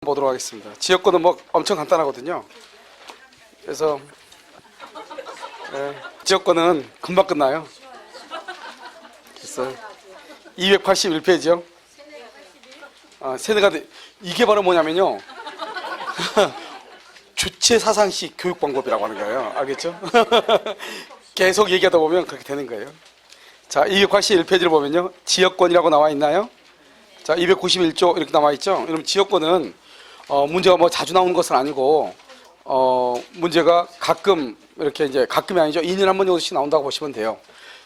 보도록 하겠습니다. 지역권은 뭐 엄청 간단하거든요. 그래서 지역권은 금방 끝나요. 그래서 281페이지요. 세대가 이게 바로 뭐냐면요. 주체 사상식 교육 방법이라고 하는 거예요. 알겠죠? 계속 얘기하다 보면 그렇게 되는 거예요. 자, 281페이지를 보면요. 지역권이라고 나와 있나요? 자, 291조 이렇게 나와 있죠. 여러분 지역권은 문제가 뭐 자주 나오는 것은 아니고 문제가 가끔 이렇게 이제 가끔이 아니죠. 2년에 한 번 정도씩 나온다고 보시면 돼요.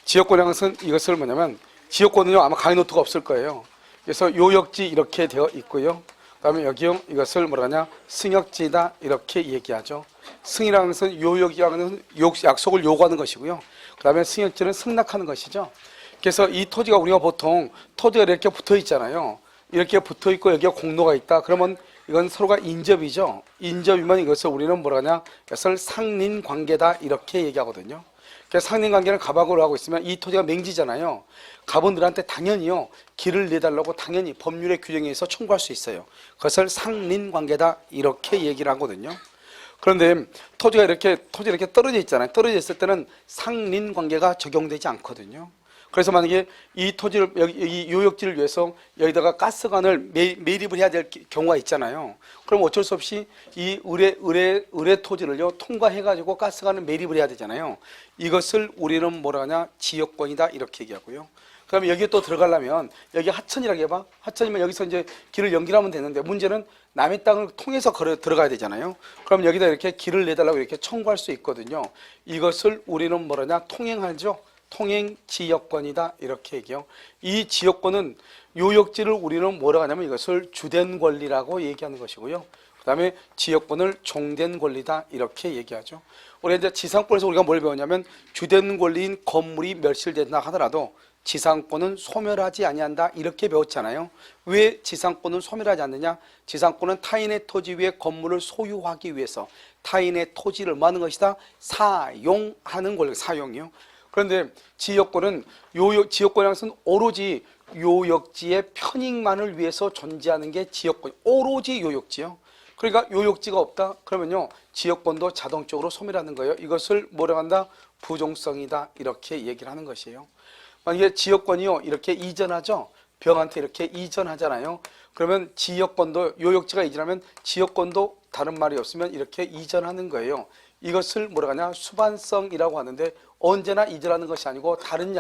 지역권이라는 것은 이것을 뭐냐면 지역권은요 아마 강의 노트가 없을 거예요. 그래서 요역지 이렇게 되어 있고요. 그다음에 여기요 이것을 뭐라 하냐 승역지다 이렇게 얘기하죠. 승이라는 것은 요역이라는 약속을 요구하는 것이고요. 그다음에 승역지는 승낙하는 것이죠. 그래서 이 토지가 우리가 보통 토지가 이렇게 붙어 있잖아요. 이렇게 붙어 있고 여기에 공로가 있다. 그러면 이건 서로가 인접이죠. 인접이면 이것을 우리는 뭐라 하냐? 이것을 상린관계다 이렇게 얘기하거든요. 그래서 상린관계는 갑하고 하고 있으면 이 토지가 맹지잖아요. 갑원들한테 당연히요 길을 내달라고 당연히 법률의 규정에 의해서 청구할 수 있어요. 그것을 상린관계다 이렇게 얘기를 하거든요. 그런데 토지가 이렇게 떨어져 있잖아요. 떨어져 있을 때는 상린관계가 적용되지 않거든요. 그래서 만약에 이 토지를 이 요역지를 위해서 여기다가 가스관을 매립을 해야 될 경우가 있잖아요. 그럼 어쩔 수 없이 이 의뢰 토지를요 통과해 가지고 가스관을 매립을 해야 되잖아요. 이것을 우리는 뭐라 하냐 지역권이다 이렇게 얘기하고요. 그다음에 여기에 또 들어가려면 여기 하천이라고 해봐. 하천이면 여기서 이제 길을 연결하면 되는데 문제는 남의 땅을 통해서 들어가야 되잖아요. 그럼 여기다 이렇게 길을 내달라고 이렇게 청구할 수 있거든요. 이것을 우리는 뭐라냐 통행하죠. 통행 지역권이다 이렇게 얘기해요. 이 지역권은 요역지를 우리는 뭐라고 하냐면 이것을 주된 권리라고 얘기하는 것이고요. 그 다음에 지역권을 종된 권리다 이렇게 얘기하죠. 우리가 이제 지상권에서 우리가 뭘 배웠냐면 주된 권리인 건물이 멸실된다 하더라도 지상권은 소멸하지 아니한다 이렇게 배웠잖아요. 왜 지상권은 소멸하지 않느냐? 지상권은 타인의 토지 위에 건물을 소유하기 위해서 타인의 토지를 뭐 하는 것이다? 사용하는 권리, 사용이요. 그런데 지역권은 지역권이라는 것은 오로지 요역지의 편익만을 위해서 존재하는 게 지역권, 오로지 요역지요. 그러니까 요역지가 없다 그러면요 지역권도 자동적으로 소멸하는 거예요. 이것을 뭐라고 한다? 부종성이다 이렇게 얘기를 하는 것이에요. 만약에 지역권이요 이렇게 이전하죠. 병한테 이렇게 이전하잖아요. 그러면 지역권도 요역지가 이전하면 지역권도 다른 말이 없으면 이렇게 이전하는 거예요. 이것을 뭐라고 하냐 수반성이라고 하는데 언제나 이전하는 것이 아니고 다른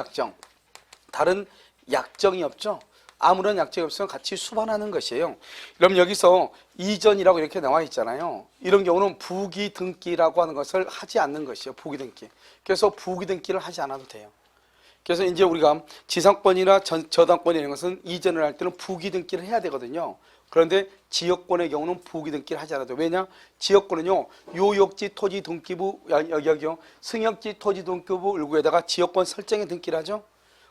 약정이 없죠. 아무런 약정이 없으면 같이 수반하는 것이에요. 그럼 여기서 이전이라고 이렇게 나와 있잖아요. 이런 경우는 부기등기라고 하는 것을 하지 않는 것이에요. 부기등기. 그래서 부기등기를 하지 않아도 돼요. 그래서 이제 우리가 지상권이나 저당권 이런 것은 이전을 할 때는 부기등기를 해야 되거든요. 그런데 지역권의 경우는 부기등기를 하지 않아도 왜냐? 지역권은요 요역지 토지 등기부 여기요 승역지 토지 등기부 을구에다가 지역권 설정에 등기를 하죠.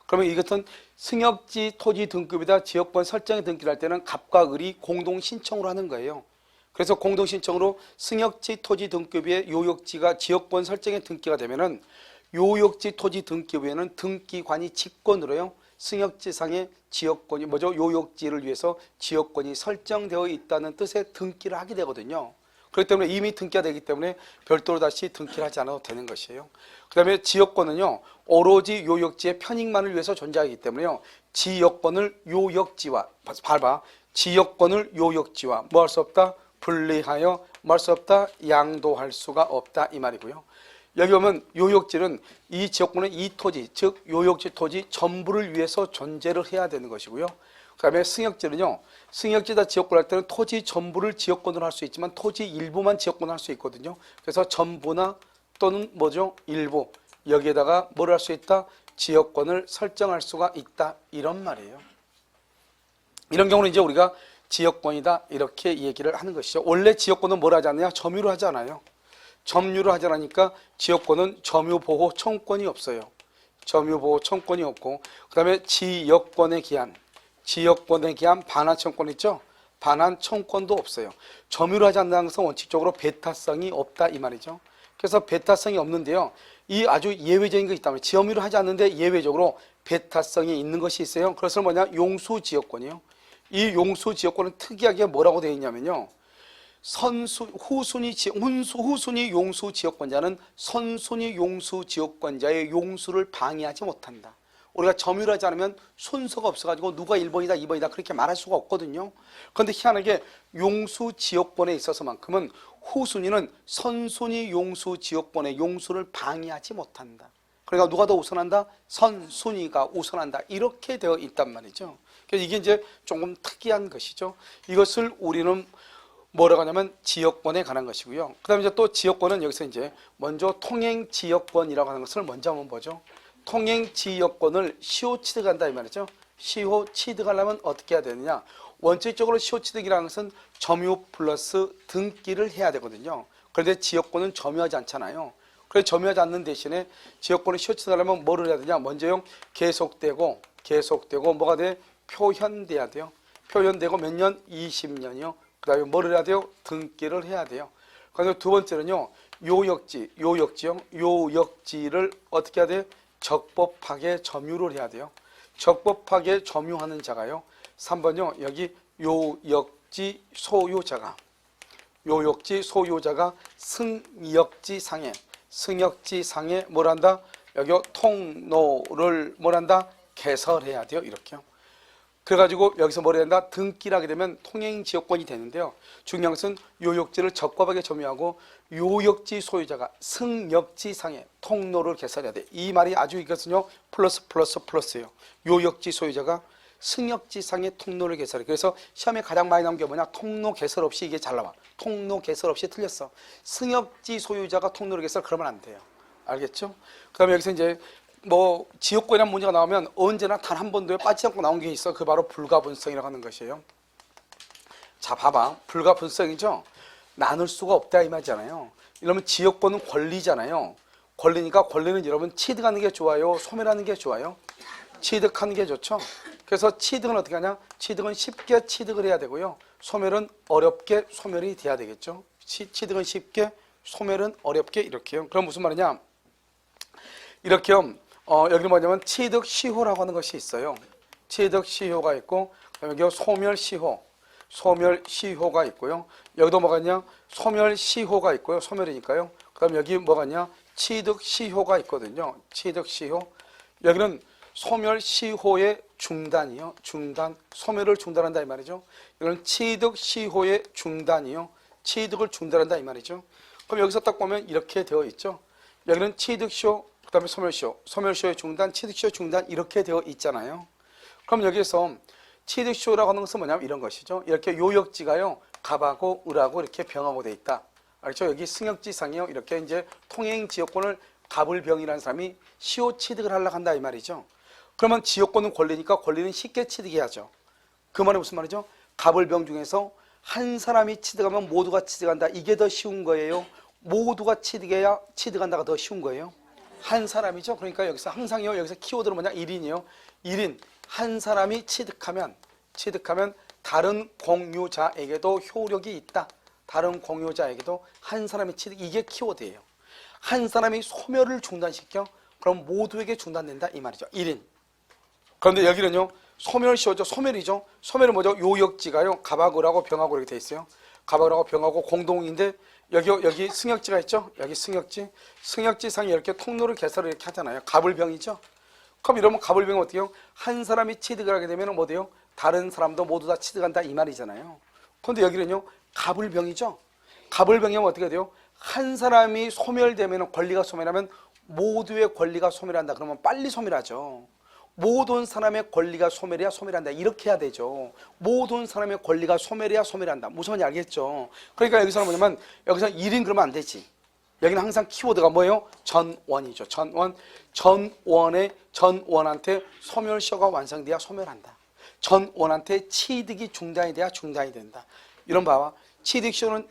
그러면 이것은 승역지 토지 등기부에다 지역권 설정에 등기를 할 때는 갑과 을이 공동 신청으로 하는 거예요. 그래서 공동 신청으로 승역지 토지 등기부에 요역지가 지역권 설정에 등기가 되면은 요역지 토지 등기부에는 등기관이 직권으로요 승역지상의 지역권이 뭐죠? 요역지를 위해서 지역권이 설정되어 있다는 뜻의 등기를 하게 되거든요. 그렇기 때문에 이미 등기가 되기 때문에 별도로 다시 등기를 하지 않아도 되는 것이에요. 그 다음에 지역권은요 오로지 요역지의 편익만을 위해서 존재하기 때문에요 지역권을 요역지와 봐봐 지역권을 요역지와 뭐 할 수 없다? 분리하여 뭐 할 수 없다? 양도할 수가 없다 이 말이고요. 여기 보면 요역지는 이 지역권은 이 토지 즉 요역지 토지 전부를 위해서 존재를 해야 되는 것이고요. 그 다음에 승역지는요 승역지다 지역권 할 때는 토지 전부를 지역권으로 할 수 있지만 토지 일부만 지역권으로 할 수 있거든요. 그래서 전부나 또는 뭐죠? 일부 여기에다가 뭘 할 수 있다? 지역권을 설정할 수가 있다 이런 말이에요. 이런 경우는 이제 우리가 지역권이다 이렇게 얘기를 하는 것이죠. 원래 지역권은 뭘 하지 않느냐? 점유를 하지 않아요. 점유를 하지 않으니까 지역권은 점유보호 청권이 없어요. 점유보호 청권이 없고 그 다음에 지역권의 기한 반환 청권 있죠? 반환 청권도 없어요. 점유를 하지 않는다는 것은 원칙적으로 배타성이 없다 이 말이죠. 그래서 배타성이 없는데요. 이 아주 예외적인 것이 있다면 점유를 하지 않는데 예외적으로 배타성이 있는 것이 있어요. 그것은 뭐냐? 용수지역권이요. 이 용수지역권은 특이하게 뭐라고 되어 있냐면요. 후순위 용수 지역권자는 선순위 용수 지역권자의 용수를 방해하지 못한다. 우리가 점유하지 않으면 순서가 없어가지고 누가 1번이다 2번이다 그렇게 말할 수가 없거든요. 그런데 희한하게 용수 지역권에 있어서만큼은 후순위는 선순위 용수 지역권의 용수를 방해하지 못한다. 그러니까 누가 더 우선한다? 선순위가 우선한다. 이렇게 되어 있단 말이죠. 그래서 이게 이제 조금 특이한 것이죠. 이것을 우리는 뭐라고 하냐면 지역권에 관한 것이고요. 그 다음에 이제 또 지역권은 여기서 이제 먼저 통행 지역권이라고 하는 것을 먼저 한번 보죠. 통행 지역권을 시효 취득한다 이 말이죠. 시효 취득하려면 어떻게 해야 되느냐. 원칙적으로 시효 취득이라는 것은 점유 플러스 등기를 해야 되거든요. 그런데 지역권은 점유하지 않잖아요. 그래서 점유하지 않는 대신에 지역권을 시효 취득하려면 뭐를 해야 되냐. 먼저요 계속되고 뭐가 돼? 표현돼야 돼요. 표현되고 몇 년? 20년이요. 그 다음에 뭐를 해야 돼요? 등기를 해야 돼요. 그다음에 두 번째는요 요역지를 어떻게 해야 돼요? 적법하게 점유를 해야 돼요. 적법하게 점유하는 자가요. 3번요 여기 요역지 소유자가 승역지상에 뭘한다? 여기 통로를 뭘한다? 개설해야 돼요. 이렇게요. 그래가지고 여기서 뭐라 해야 된다? 등기를 하게 되면 통행지역권이 되는데요. 중요한 것은 요역지를 적법하게 점유하고 요역지 소유자가 승역지상에 통로를 개설해야 돼. 이 말이 아주 이것은요 플러스예요. 요역지 소유자가 승역지상에 통로를 개설해. 그래서 시험에 가장 많이 나온 게 뭐냐? 통로 개설 없이 이게 잘 나와. 통로 개설 없이 틀렸어. 승역지 소유자가 통로를 개설 그러면 안 돼요. 알겠죠? 그 다음에 여기서 이제 뭐 지역권이라는 문제가 나오면 언제나 단 한 번도 빠지지 않고 나온 게 있어. 그 바로 불가분성이라고 하는 것이에요. 자 봐봐. 불가분성이죠. 나눌 수가 없다 이 말이잖아요. 이러면 지역권은 권리잖아요. 권리니까 권리는 여러분 취득하는 게 좋아요? 소멸하는 게 좋아요? 취득하는 게 좋죠. 그래서 취득은 어떻게 하냐? 취득은 쉽게 취득을 해야 되고요. 소멸은 어렵게 소멸이 돼야 되겠죠. 취득은 쉽게 소멸은 어렵게 이렇게요. 그럼 무슨 말이냐? 이렇게요. 여기는 뭐냐면 취득시효라고 하는 것이 있어요. 취득시효가 있고 여기 소멸시효가 있고요. 여기도 뭐가 있냐? 소멸시효가 있고요. 소멸이니까요. 그 다음 여기 뭐가 있냐? 취득시효가 있거든요. 취득시효. 여기는 소멸시효의 중단이요. 소멸을 중단한다 이 말이죠. 이건 취득시효의 중단이요. 취득을 중단한다 이 말이죠. 그럼 여기서 딱 보면 이렇게 되어 있죠. 여기는 취득시효 그 다음에 소멸시효의 중단, 취득시효 중단 이렇게 되어 있잖아요. 그럼 여기서 취득시효라고 하는 것은 뭐냐면 이런 것이죠. 이렇게 요역지가요 갑하고 을하고 이렇게 병하고 되어 있다. 알죠? 여기 승역지상이요. 이렇게 이제 통행지역권을 갑을병이라는 사람이 시효 취득을 하려고 한다 이 말이죠. 그러면 지역권은 권리니까 권리는 쉽게 취득해야죠. 그 말은 무슨 말이죠? 갑을병 중에서 한 사람이 취득하면 모두가 취득한다. 이게 더 쉬운 거예요? 모두가 취득해야 취득한다가 더 쉬운 거예요? 한 사람이죠. 그러니까 여기서 항상요. 여기서 키워드는 뭐냐? 1인이요. 1인. 한 사람이 취득하면 다른 공유자에게도 효력이 있다. 다른 공유자에게도 한 사람이 취득. 이게 키워드예요. 한 사람이 소멸을 중단시켜. 그럼 모두에게 중단된다. 이 말이죠. 1인. 그런데 여기는요. 소멸시효죠. 소멸이죠. 소멸은 뭐죠? 요역지가요. 갑하고라고 병하고 이렇게 돼 있어요. 갑하고라고 병하고 공동인데 여기 승역지가 있죠? 여기 승역지상에 이렇게 통로를 개설을 이렇게 하잖아요. 갑을병이죠? 그럼 이러면 갑을병은 어떻게 해요? 한 사람이 취득을 하게 되면 뭐 돼요? 다른 사람도 모두 다 취득한다 이 말이잖아요. 그런데 여기는요. 갑을병이죠? 갑을병이면 어떻게 돼요? 한 사람이 소멸되면 권리가 소멸하면 모두의 권리가 소멸한다. 그러면 빨리 소멸하죠. 모든 사람의 권리가 소멸해야 소멸한다. 이렇게 해야 되죠. 모든 사람의 권리가 소멸해야 소멸한다. 무슨 말인지 알겠죠? 그러니까 여기서는 뭐냐면 여기서 1인 그러면 안 되지. 여기는 항상 키워드가 뭐예요? 전원이죠. 전원한테 소멸시효가 완성돼야 소멸한다. 전원한테 취득이 중단이 돼야 중단이 된다. 이런 봐봐. 취득시효는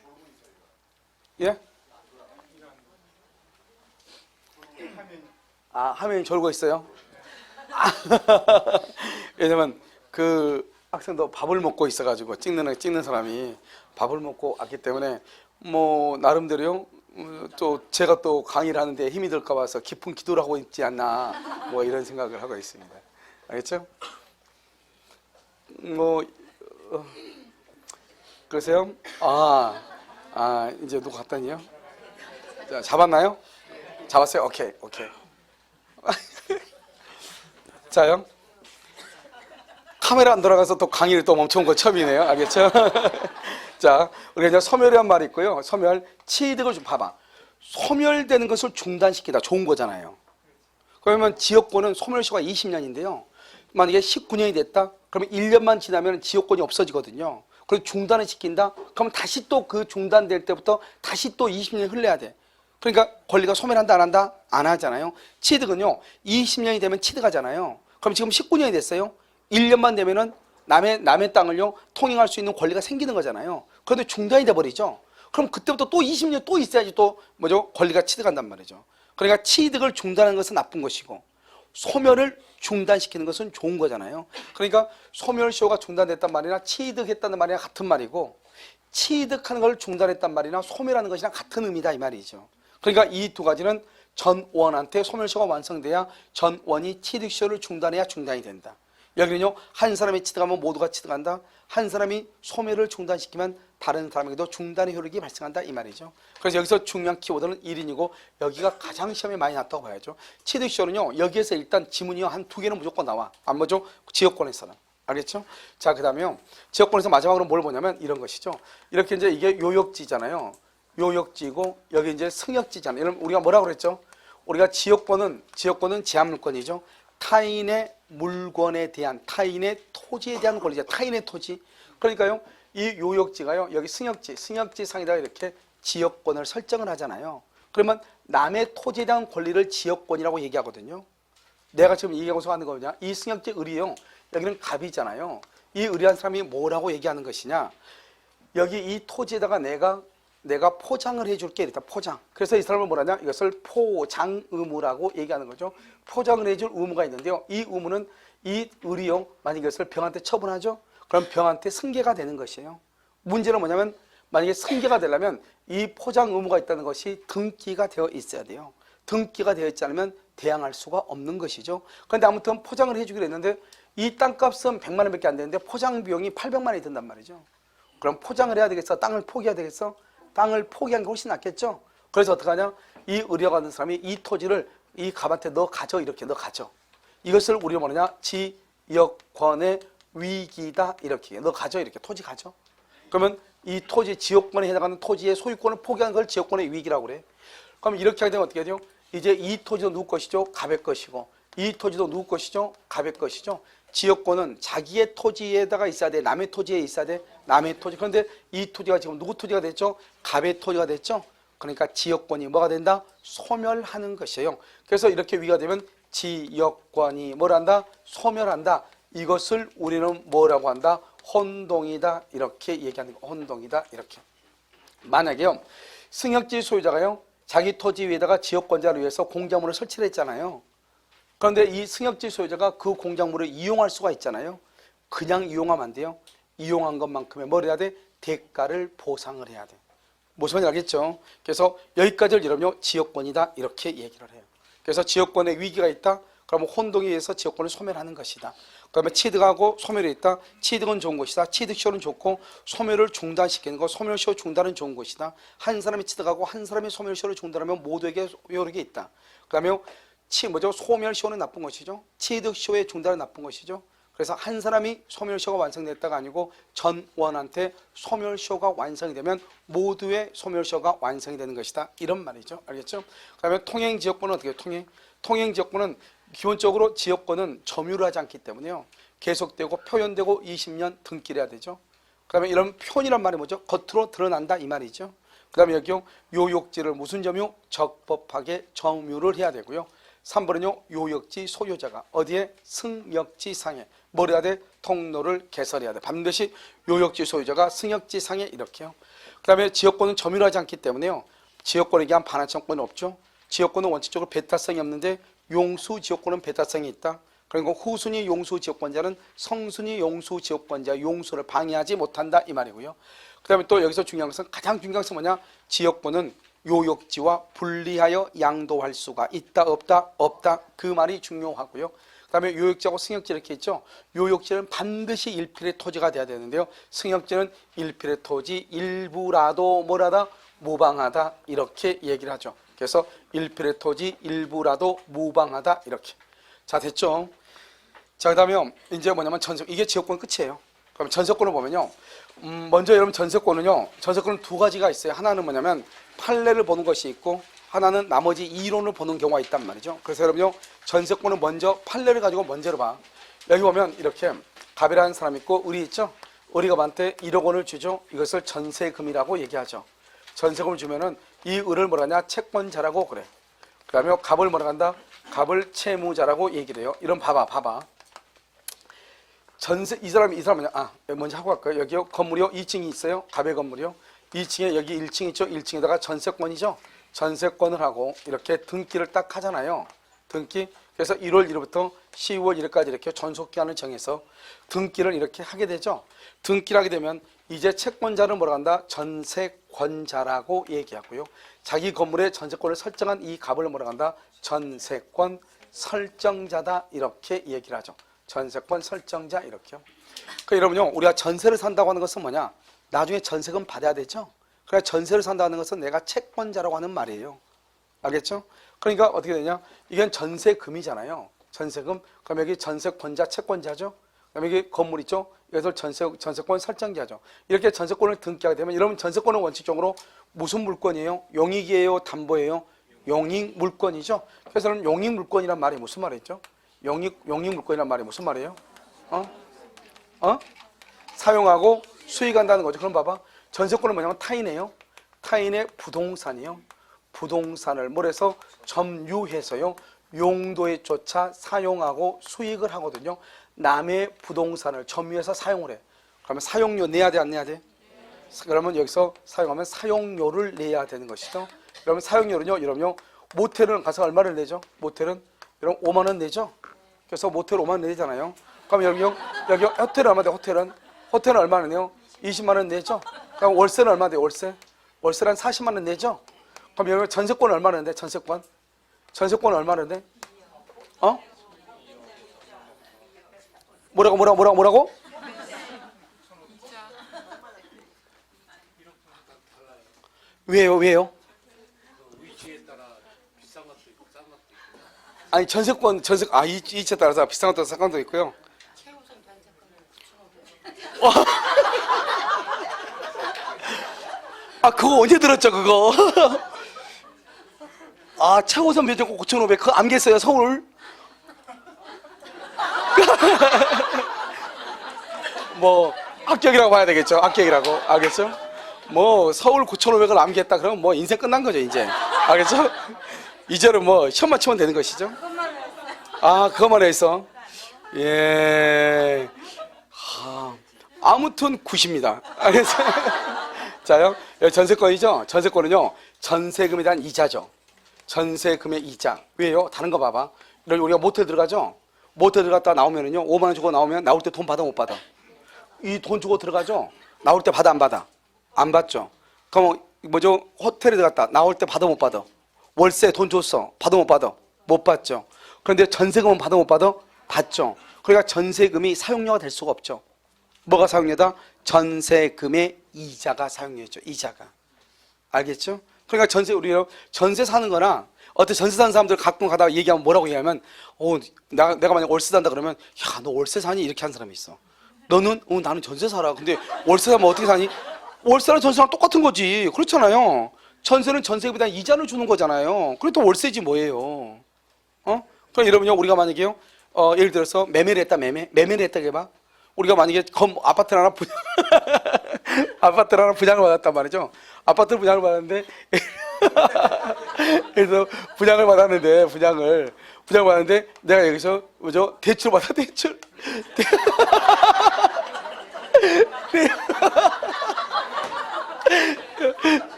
예? 화면이 졸고 있어요. 왜냐면 그 학생도 밥을 먹고 있어가지고 찍는 사람이 밥을 먹고 왔기 때문에 뭐 나름대로요. 또 제가 또 강의를 하는데 힘이 들까 봐서 깊은 기도를 하고 있지 않나 뭐 이런 생각을 하고 있습니다. 알겠죠? 그러세요? 아, 이제 누구 갔다니요? 자, 잡았나요? 잡았어요? 오케이. 자요. 카메라 안 돌아가서 또 강의를 또 멈춰온 거 처음이네요. 알겠죠? 자, 우리가 이제 소멸이란 말이 있고요. 소멸, 취득을 좀 봐봐. 소멸되는 것을 중단시키다. 좋은 거잖아요. 그러면 지역권은 소멸시효가 20년인데요. 만약에 19년이 됐다? 그러면 1년만 지나면 지역권이 없어지거든요. 그리고 중단을 시킨다? 그러면 다시 또 그 중단될 때부터 다시 또 20년이 흘러야 돼. 그러니까 권리가 소멸한다, 안 한다? 안 하잖아요. 취득은요, 20년이 되면 취득하잖아요. 그럼 지금 19년이 됐어요. 1년만 되면은 남의 땅을요, 통행할 수 있는 권리가 생기는 거잖아요. 그런데 중단이 돼버리죠. 그럼 그때부터 또 20년 또 있어야지 또 권리가 취득한단 말이죠. 그러니까 취득을 중단하는 것은 나쁜 것이고 소멸을 중단시키는 것은 좋은 거잖아요. 그러니까 소멸시효가 중단됐단 말이나 취득했다는 말이나 같은 말이고 취득하는 걸 중단했단 말이나 소멸하는 것이랑 같은 의미다 이 말이죠. 그러니까 이 두 가지는 전원한테 소멸시효가 완성돼야 전원이 취득시효를 중단해야 중단이 된다. 여기는요, 한 사람이 취득하면 모두가 취득한다. 한 사람이 소멸을 중단시키면 다른 사람에게도 중단의 효력이 발생한다 이 말이죠. 그래서 여기서 중요한 키워드는 1인이고 여기가 가장 시험에 많이 났다고 봐야죠. 취득시효는요, 여기에서 일단 지문이요 한 2개는 무조건 나와. 안 뭐죠? 지역권에서는. 알겠죠? 자, 그 다음에요, 지역권에서 마지막으로 뭘 보냐면 이런 것이죠. 이렇게 이제 이게 요역지잖아요. 요역지고 여기 이제 승역지잖아요. 이런 우리가 뭐라고 그랬죠? 우리가 지역권은 제한물권이죠. 타인의 물건에 대한, 타인의 토지에 대한 권리죠. 타인의 토지. 그러니까요, 이 요역지가요, 여기 승역지 상에다가 이렇게 지역권을 설정을 하잖아요. 그러면 남의 토지에 대한 권리를 지역권이라고 얘기하거든요. 내가 지금 얘기하고서 하는 거냐? 이 승역지 을이요, 여기는 갑이잖아요. 이 을이라는 사람이 뭐라고 얘기하는 것이냐? 여기 이 토지에다가 내가 포장을 해줄게. 이렇다, 포장. 그래서 이 사람은 뭐라냐? 이것을 포장 의무라고 얘기하는 거죠. 포장을 해줄 의무가 있는데요. 이 의무는 이 을이요, 만약 이것을 병한테 처분하죠? 그럼 병한테 승계가 되는 것이에요. 문제는 뭐냐면 만약에 승계가 되려면 이 포장 의무가 있다는 것이 등기가 되어 있어야 돼요. 등기가 되어 있지 않으면 대항할 수가 없는 것이죠. 그런데 아무튼 포장을 해주기로 했는데 이 땅값은 100만 원밖에 안 되는데 포장 비용이 800만 원이 든단 말이죠. 그럼 포장을 해야 되겠어? 땅을 포기해야 되겠어? 땅을 포기한 게 훨씬 낫겠죠? 그래서 어떡하냐? 이 의뢰받는 사람이 이 토지를 이 갑한테 너 가져, 이렇게 너 가져. 이것을 우리가 뭐냐? 지역권의 위기다, 이렇게. 너 가져, 이렇게. 토지 가져. 그러면 이 토지, 지역권에 해당하는 토지의 소유권을 포기하는 걸 지역권의 위기라고 그래. 그럼 이렇게 하게 되면 어떻게 되죠? 이제 이 토지도 누구 것이죠? 갑의 것이고, 이 토지도 누구 것이죠? 갑의 것이죠. 지역권은 자기의 토지에다가 있어야 돼. 남의 토지에 있어야 돼. 남의 토지. 그런데 이 토지가 지금 누구 토지가 됐죠? 갑의 토지가 됐죠. 그러니까 지역권이 뭐가 된다? 소멸하는 것이에요. 그래서 이렇게 위가 되면 지역권이 뭘 한다? 소멸한다. 이것을 우리는 뭐라고 한다? 혼동이다. 이렇게 얘기하는 거. 혼동이다. 이렇게. 만약에요, 승역지 소유자가요, 자기 토지 위에다가 지역권자를 위해서 공작물을 설치를 했잖아요. 그런데 이 승역지 소유자가 그 공작물을 이용할 수가 있잖아요. 그냥 이용하면 안 돼요. 이용한 것만큼의 뭘 해야 돼? 대가를 보상을 해야 돼. 무슨 말인지 알겠죠? 그래서 여기까지를 여러분요, 지역권이다 이렇게 얘기를 해요. 그래서 지역권에 위기가 있다? 그러면 혼동에 의해서 지역권을 소멸하는 것이다. 그러면 취득하고 소멸이 있다? 취득은 좋은 것이다. 취득시효는 좋고 소멸을 중단시키는 것, 소멸시효 중단은 좋은 것이다. 한 사람이 취득하고 한 사람이 소멸시효를 중단하면 모두에게 효력이 있다. 그 다음에 소멸시효는 나쁜 것이죠. 취득시효의 중단은 나쁜 것이죠. 그래서 한 사람이 소멸시효가 완성됐다가 아니고 전원한테 소멸시효가 완성이 되면 모두의 소멸시효가 완성이 되는 것이다. 이런 말이죠. 알겠죠? 그 다음에 통행지역권은 어떻게 해요? 통행지역권은 기본적으로 지역권은 점유를 하지 않기 때문에요. 계속되고 표현되고 20년 등기를 해야 되죠. 그 다음에 이런 표현이란 말이 뭐죠? 겉으로 드러난다 이 말이죠. 그 다음에 여기요, 요역지를 무슨 점유? 적법하게 점유를 해야 되고요. 3번은요, 요역지 소유자가 어디에? 승역지상에 뭘 해야 돼? 통로를 개설해야 돼. 반드시 요역지 소유자가 승역지상에 이렇게요. 그 다음에 지역권은 점유를 하지 않기 때문에요, 지역권에 대한 반환청권이 없죠. 지역권은 원칙적으로 배타성이 없는데 용수 지역권은 배타성이 있다. 그리고 후순위 용수 지역권자는 성순위 용수 지역권자 용수를 방해하지 못한다 이 말이고요. 그 다음에 또 여기서 중요한 것은, 가장 중요한 것은 뭐냐? 지역권은 요역지와 분리하여 양도할 수가 있다 없다? 없다. 그 말이 중요하고요. 그 그다음에 요역지하고 승역지 이렇게 있죠. 요역지는 반드시 일필의 토지가 돼야 되는데요. 승역지는 일필의 토지 일부라도 뭐라다 무방하다 이렇게 얘기를 하죠. 그래서 일필의 토지 일부라도 무방하다 이렇게. 자, 됐죠. 자, 그다음에 이제 뭐냐면 전세, 이게 지역권 끝이에요. 그럼 전세권을 보면요. 먼저 여러분 전세권은요. 전세권은 두 가지가 있어요. 하나는 뭐냐면 판례를 보는 것이 있고 하나는 나머지 이론을 보는 경우가 있단 말이죠. 그래서 여러분요. 전세권은 먼저 판례를 가지고 먼저 봐. 여기 보면 이렇게 갑이라는 사람이 있고 을이 있죠. 을이 갑한테 1억 원을 주죠. 이것을 전세금이라고 얘기하죠. 전세금을 주면은 이 을을 뭐라 하냐? 채권자라고 그래. 그 다음에 갑을 뭐라 한다? 갑을 채무자라고 얘기를 해요. 이런 봐봐. 전세, 이 사람은 먼저 하고 갈까요? 여기요. 건물이요. 2층이 있어요. 갑의 건물이요. 2층에 여기 1층 있죠. 1층에다가 전세권이죠. 전세권을 하고 이렇게 등기를 딱 하잖아요. 등기. 그래서 1월 1일부터 10월 1일까지 이렇게 존속기한을 정해서 등기를 이렇게 하게 되죠. 등기를 하게 되면 이제 채권자를 뭐라 한다? 전세권자라고 얘기하고요. 자기 건물의 전세권을 설정한 이 갑을 뭐라 한다? 전세권 설정자다 이렇게 얘기를 하죠. 전세권 설정자 이렇게요. 그러니까 여러분요. 우리가 전세를 산다고 하는 것은 뭐냐? 나중에 전세금 받아야 되죠. 그래 전세를 산다는 것은 내가 채권자라고 하는 말이에요. 알겠죠? 그러니까 어떻게 되냐? 이건 전세금이잖아요. 전세금. 그럼 여기 전세권자, 채권자죠. 그다음에 여기 건물 있죠. 이것을 전세권 설정자죠. 이렇게 전세권을 등기하게 되면 여러분 전세권은 원칙적으로 무슨 물건이에요? 용익이에요, 담보예요? 용익 물건이죠. 그래서 용익 물건이란 말이 무슨 말이죠? 용익 물건이란 말이 무슨 말이에요? 사용하고 수익한다는 거죠. 그럼 봐봐. 전세권은 뭐냐면 타인이에요. 타인의 부동산이요. 부동산을 뭐래서 점유해서요. 용도에 쫓아 사용하고 수익을 하거든요. 남의 부동산을 점유해서 사용을 해. 그러면 사용료 내야 돼, 안 내야 돼? 그러면 여기서 사용하면 사용료를 내야 되는 것이죠. 그러면 사용료는요, 여러분요, 모텔은 가서 얼마를 내죠? 모텔은 여러분 5만 원 내죠? 그래서 모텔 5만 원 내잖아요. 그럼 여러분요, 여기 호텔은 얼마 돼? 호텔은 얼마나 내요? 20만 원 내죠? 그럼 월세는 얼마 돼? 월세는 한 40만 원 내죠? 그럼 여러분 전세권은 얼마나 내? 전세권은 얼마나 내? 뭐라고? 왜요? 위치에 따라 비싼 것도 있고 싼 것도 있고. 아니 위치에 따라서 비싼 것도 싼 것도 있고요. 최우선 전세금을 9,500. 그거 언제 들었죠 그거? 최고선 변제권 9,500 그거 암겠어요 서울? 뭐 합격이라고 봐야 되겠죠. 합격이라고 알겠죠? 뭐 서울 9,500을 암기했다 그러면 뭐 인생 끝난 거죠 이제. 알겠죠? 이제는 뭐 시험만 치면 되는 것이죠. 그것만 했어. 예. 아무튼 9입니다. 알겠어요? 자요. 여기 전세권이죠. 전세권은요. 전세금에 대한 이자죠. 전세금의 이자. 왜요? 다른 거 봐봐. 우리가 모텔 들어가죠. 모텔 들어갔다 나오면은요. 5만 원 주고 나오면 나올 때 돈 받아 못 받아? 이 돈 주고 들어가죠. 나올 때 받아 안 받아? 안 받죠. 그럼 뭐죠? 호텔에 들어갔다 나올 때 받아 못 받아? 월세 돈 줬어. 받아 못 받아? 못 받죠. 그런데 전세금은 받아 못 받아? 받죠. 그러니까 전세금이 사용료가 될 수가 없죠. 뭐가 사용료다? 전세금의 이자가 사용료죠. 이자가. 알겠죠? 그러니까 우리가 전세 사는 거나 어떤 전세 사는 사람들 가끔 가다가 얘기하면 뭐라고 얘기하면 내가 만약 월세 산다 그러면 야, 너 월세 사니? 이렇게 하는 사람이 있어. 너는? 나는 전세 살아. 근데 월세 사면 어떻게 사니? 월세랑 전세랑 똑같은 거지. 그렇잖아요. 전세는 전세금에 대한 이자를 주는 거잖아요. 그래도 월세지 뭐예요. 그럼 여러분요, 우리가 만약에요, 예를 들어서 매매를 했다, 매매를 했다 해봐. 우리가 만약에 아파트를 하나 분양을 받았단 말이죠. 아파트를 분양을 받았는데, 그래서 분양을 받았는데, 내가 여기서 뭐죠? 대출 받아, 대출.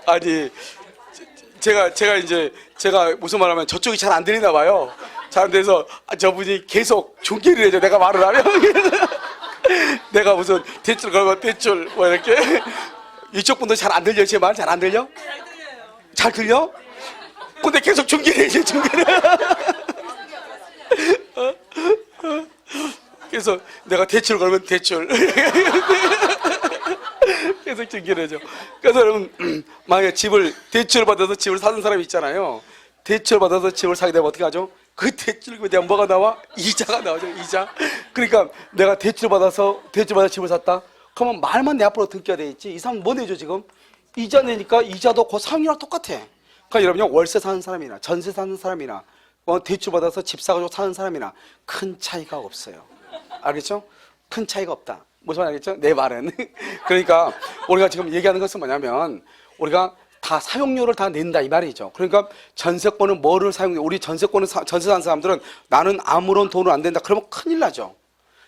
아니 제가 무슨 말하면 저쪽이 잘 안 들리나 봐요. 잘 안 돼서 저분이 계속 중계를 해줘. 내가 말을 하면. 내가 무슨 대출 걸면 대출 뭐 이렇게. 이쪽 분도 잘 안 들려? 제 말 잘 안 들려? 잘 들려요. 잘 들려? 근데 계속 중계를 해줘. 중계를. 그래서 내가 대출 걸면 대출. 계속 중계를 해줘. 그래서 여러분, 만약에 집을 대출 받아서 집을 사는 사람이 있잖아요. 대출 받아서 집을 사게 되면 어떻게 하죠? 그 대출금에 대한 뭐가 나와? 이자가 나오죠. 이자. 그러니까 내가 대출 받아서 집을 샀다. 그러면 말만 내 앞으로 등기가 돼 있지. 이 사람 뭐 내죠 지금? 이자 내니까 이자도 그 사용이랑 똑같아. 그러니까 여러분요, 월세 사는 사람이나 전세 사는 사람이나 대출 받아서 집 사가지고 사는 사람이나 큰 차이가 없어요. 알겠죠? 큰 차이가 없다. 무슨 말 알겠죠? 내 말은. 그러니까 우리가 지금 얘기하는 것은 뭐냐면 우리가 다 사용료를 다 낸다 이 말이죠. 그러니까 전세권은 뭐를 사용해? 우리 전세권은 전세 사는 사람들은 나는 아무런 돈을 안 낸다. 그러면 큰일 나죠.